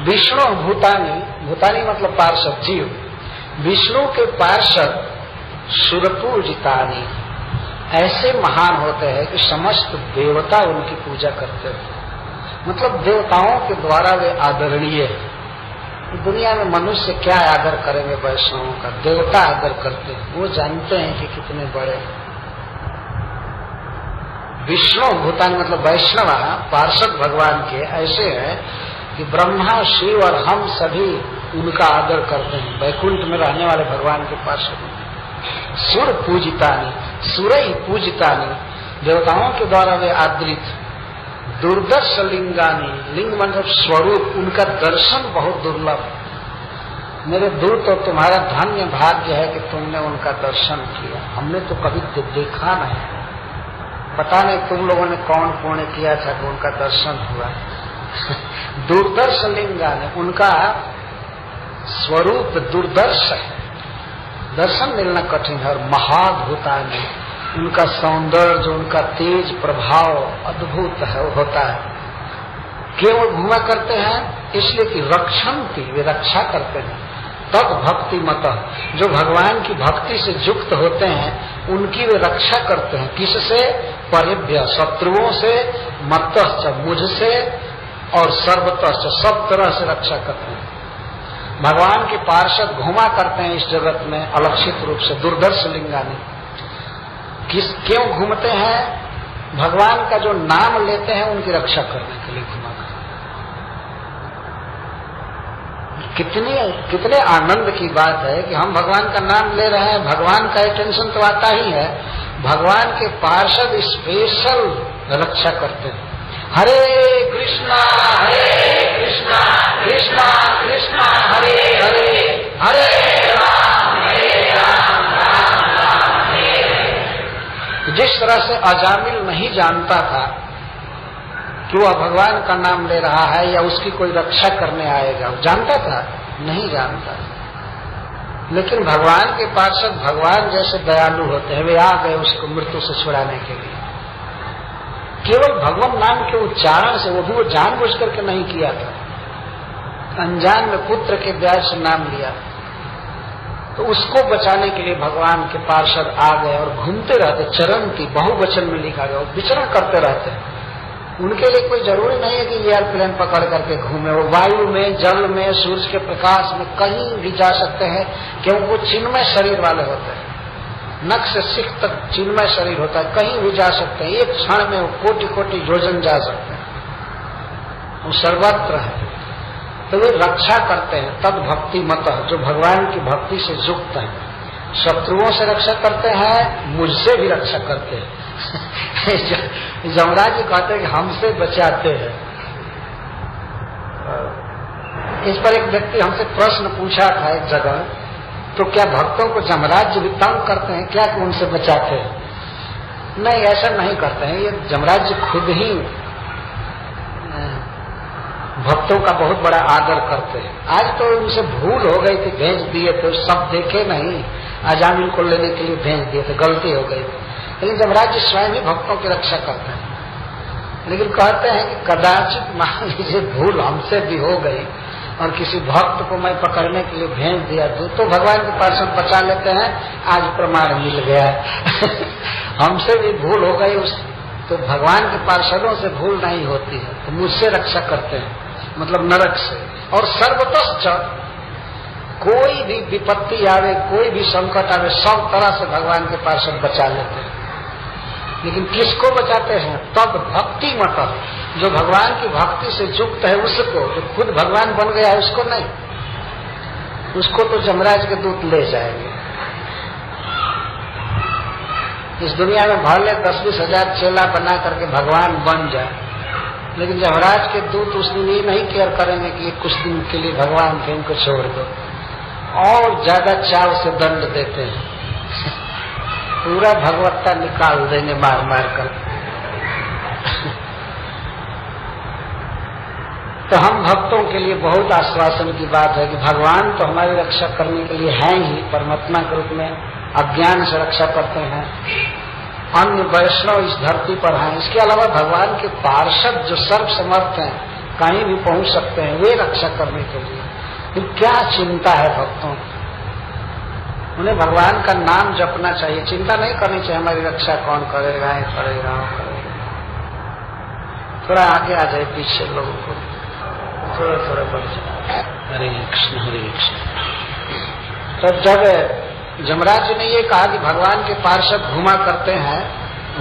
विष्णु भूतानि, भूतानि मतलब पार्षद जीव, विष्णु के पार्षद सुरपूजितानि ऐसे महान होते हैं कि समस्त देवता उनकी पूजा करते हैं। मतलब देवताओं के द्वारा वे आदरणीय है। दुनिया में मनुष्य क्या आदर करेंगे वैष्णवों का, देवता आदर करते हैं, वो जानते हैं कि कितने बड़े। विष्णु भूतानि मतलब वैष्णव पार्षद भगवान के ऐसे हैं कि ब्रह्मा शिव और हम सभी उनका आदर करते हैं। वैकुंठ में रहने वाले भगवान के पार्षद सुर पूजितानि, सुरई पूजितानि देवताओं के द्वारा वे आदरित। दुर्दर्श लिंगानि, लिंग मतलब स्वरूप, उनका दर्शन बहुत दुर्लभ। मेरे दूत, तो तुम्हारा धन्य भाग्य है कि तुमने उनका दर्शन किया, हमने तो कभी देखा नहीं। पता नहीं तुम लोगों ने कौन पुण्य किया था कि उनका दर्शन हुआ। दुर्दर्श लिंगानि, उनका स्वरूप दुर्दर्श है, दर्शन मिलना कठिन है। और महाभूतानि, उनका सौंदर्य, उनका तेज प्रभाव अद्भुत है, होता है। क्यों घुमा करते हैं? इसलिए कि रक्षन्ति, वे रक्षा करते हैं। तद भक्ति मत, जो भगवान की भक्ति से युक्त होते हैं उनकी वे रक्षा करते हैं। किससे? परिभ्य, शत्रुओं से, मत्तश्च मुझसे, और सर्वतश्च सब तरह से रक्षा करते हैं। भगवान के पार्षद घुमा करते हैं इस जगत में अलक्षित रूप से। दुर्दर्श लिंगानि, क्यों घूमते हैं? भगवान का जो नाम लेते हैं उनकी रक्षा करने के लिए घुमा कर। कितने आनंद की बात है कि हम भगवान का नाम ले रहे हैं, भगवान का टेंशन तो आता ही है, भगवान के पार्षद स्पेशल रक्षा करते हैं। हरे कृष्णा कृष्णा कृष्णा हरे हरे, हरे राम राम राम हरे हरे। जिस तरह से अजामिल नहीं जानता था कि वह भगवान का नाम ले रहा है या उसकी कोई रक्षा करने आएगा, जानता था? नहीं जानता। लेकिन भगवान के पार्षद भगवान जैसे दयालु होते हैं, वे आ गए उसको मृत्यु से छुड़ाने के लिए। केवल भगवान नाम के उच्चारण से, वो भी वो जानबूझ करके नहीं किया था, अनजान में पुत्र के ब्याज से नाम लिया, तो उसको बचाने के लिए भगवान के पार्षद आ गए और घूमते रहते। चरंती, बहुवचन में लिखा गया, विचरण करते रहते हैं। उनके लिए कोई जरूरी नहीं है कि एयरप्लेन पकड़ करके घूमे, वो वायु में, जल में, सूर्य के प्रकाश में कहीं भी जा सकते हैं, क्योंकि वो चिन्मय शरीर वाले होते हैं। नख से सिख तक चिन्मय शरीर होता है, कहीं भी जा सकते हैं, एक क्षण में वो कोटि कोटि योजन जा सकते हैं, वो सर्वत्र है। तो वे रक्षा करते हैं। तद भक्ति मत, जो भगवान की भक्ति से युक्त है, शत्रुओं से रक्षा करते हैं, मुझसे भी रक्षा करते हैं। यमराज जी कहते हैं कि हमसे बचाते हैं। इस पर एक व्यक्ति हमसे प्रश्न पूछा था एक जगह, तो क्या भक्तों को यमराज जी भी तंग करते हैं क्या कि उनसे बचाते हैं? नहीं, ऐसा नहीं करते हैं। ये यमराज जी खुद ही भक्तों का बहुत बड़ा आदर करते हैं। आज तो उनसे भूल हो गई थी, भेज दिए थे, सब देखे नहीं, अजामिल को लेने के लिए भेज दिए थे, गलती हो गई थी। लेकिन यमराज जी स्वयं ही भक्तों की रक्षा करते हैं। लेकिन कहते हैं कि कदाचित मान लीजिए भूल हमसे भी हो गई और किसी भक्त को मैं पकड़ने के लिए भेज दिया तो भगवान के पास हम बचा लेते हैं, आज प्रमाण मिल गया। हमसे भी भूल हो गई, तो भगवान के पार्षदों से भूल नहीं होती है, तो मुझसे रक्षा करते हैं, मतलब नरक से। और सर्वतश्च, कोई भी विपत्ति आवे, कोई भी संकट आवे, सब तरह से भगवान के पार्षद बचा लेते हैं। लेकिन किसको बचाते हैं? तब भक्ति मत, जो भगवान की भक्ति से युक्त है उसको, जो खुद भगवान बन गया है उसको नहीं, उसको तो यमराज के दूत ले जाएंगे। इस दुनिया में भले 10-20 हजार चेला बना करके भगवान बन जाए, लेकिन यमराज के दूत उस दिन ये नहीं केयर करेंगे कि कुछ दिन के लिए भगवान थे, इनको छोड़ दो। और ज्यादा चाव से दंड देते हैं, पूरा भगवत्ता निकाल देंगे मार मार कर। तो हम भक्तों के लिए बहुत आश्वासन की बात है कि भगवान तो हमारी रक्षा करने के लिए हैं ही, परमात्मा के रूप में अज्ञान से रक्षा करते हैं। अन्य वैष्णव इस धरती पर हैं, इसके अलावा भगवान के पार्षद जो सर्वसमर्थ हैं, कहीं भी पहुंच सकते हैं, वे रक्षा करने के लिए। फिर क्या चिंता है भक्तों, उन्हें भगवान का नाम जपना चाहिए, चिंता नहीं करनी चाहिए हमारी रक्षा कौन करेगा, ये करेगा वो करेगा। थोड़ा आगे आ जाए, पीछे लोगों को थोड़ा थोड़ा बढ़ जाए। हरे कृष्ण हरे कृष्ण। तब जब जमराज जी ने ये कहा कि भगवान के पार्षद घुमा करते हैं,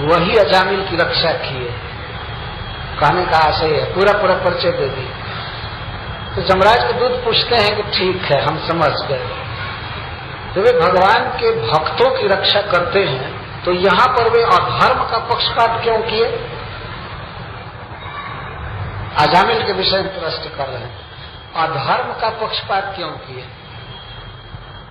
वही अजामिल की रक्षा किए, कहने का आशय है, पूरा पूरा परिचय दे दी। तो जमराज के दूत पूछते हैं कि ठीक है, हम समझ गए, जब वे भगवान के भक्तों की रक्षा करते हैं तो यहाँ पर वे अधर्म का पक्षपात क्यों किए? अजामिल के विषय में प्रश्न कर रहे हैं, अधर्म का पक्षपात क्यों किए?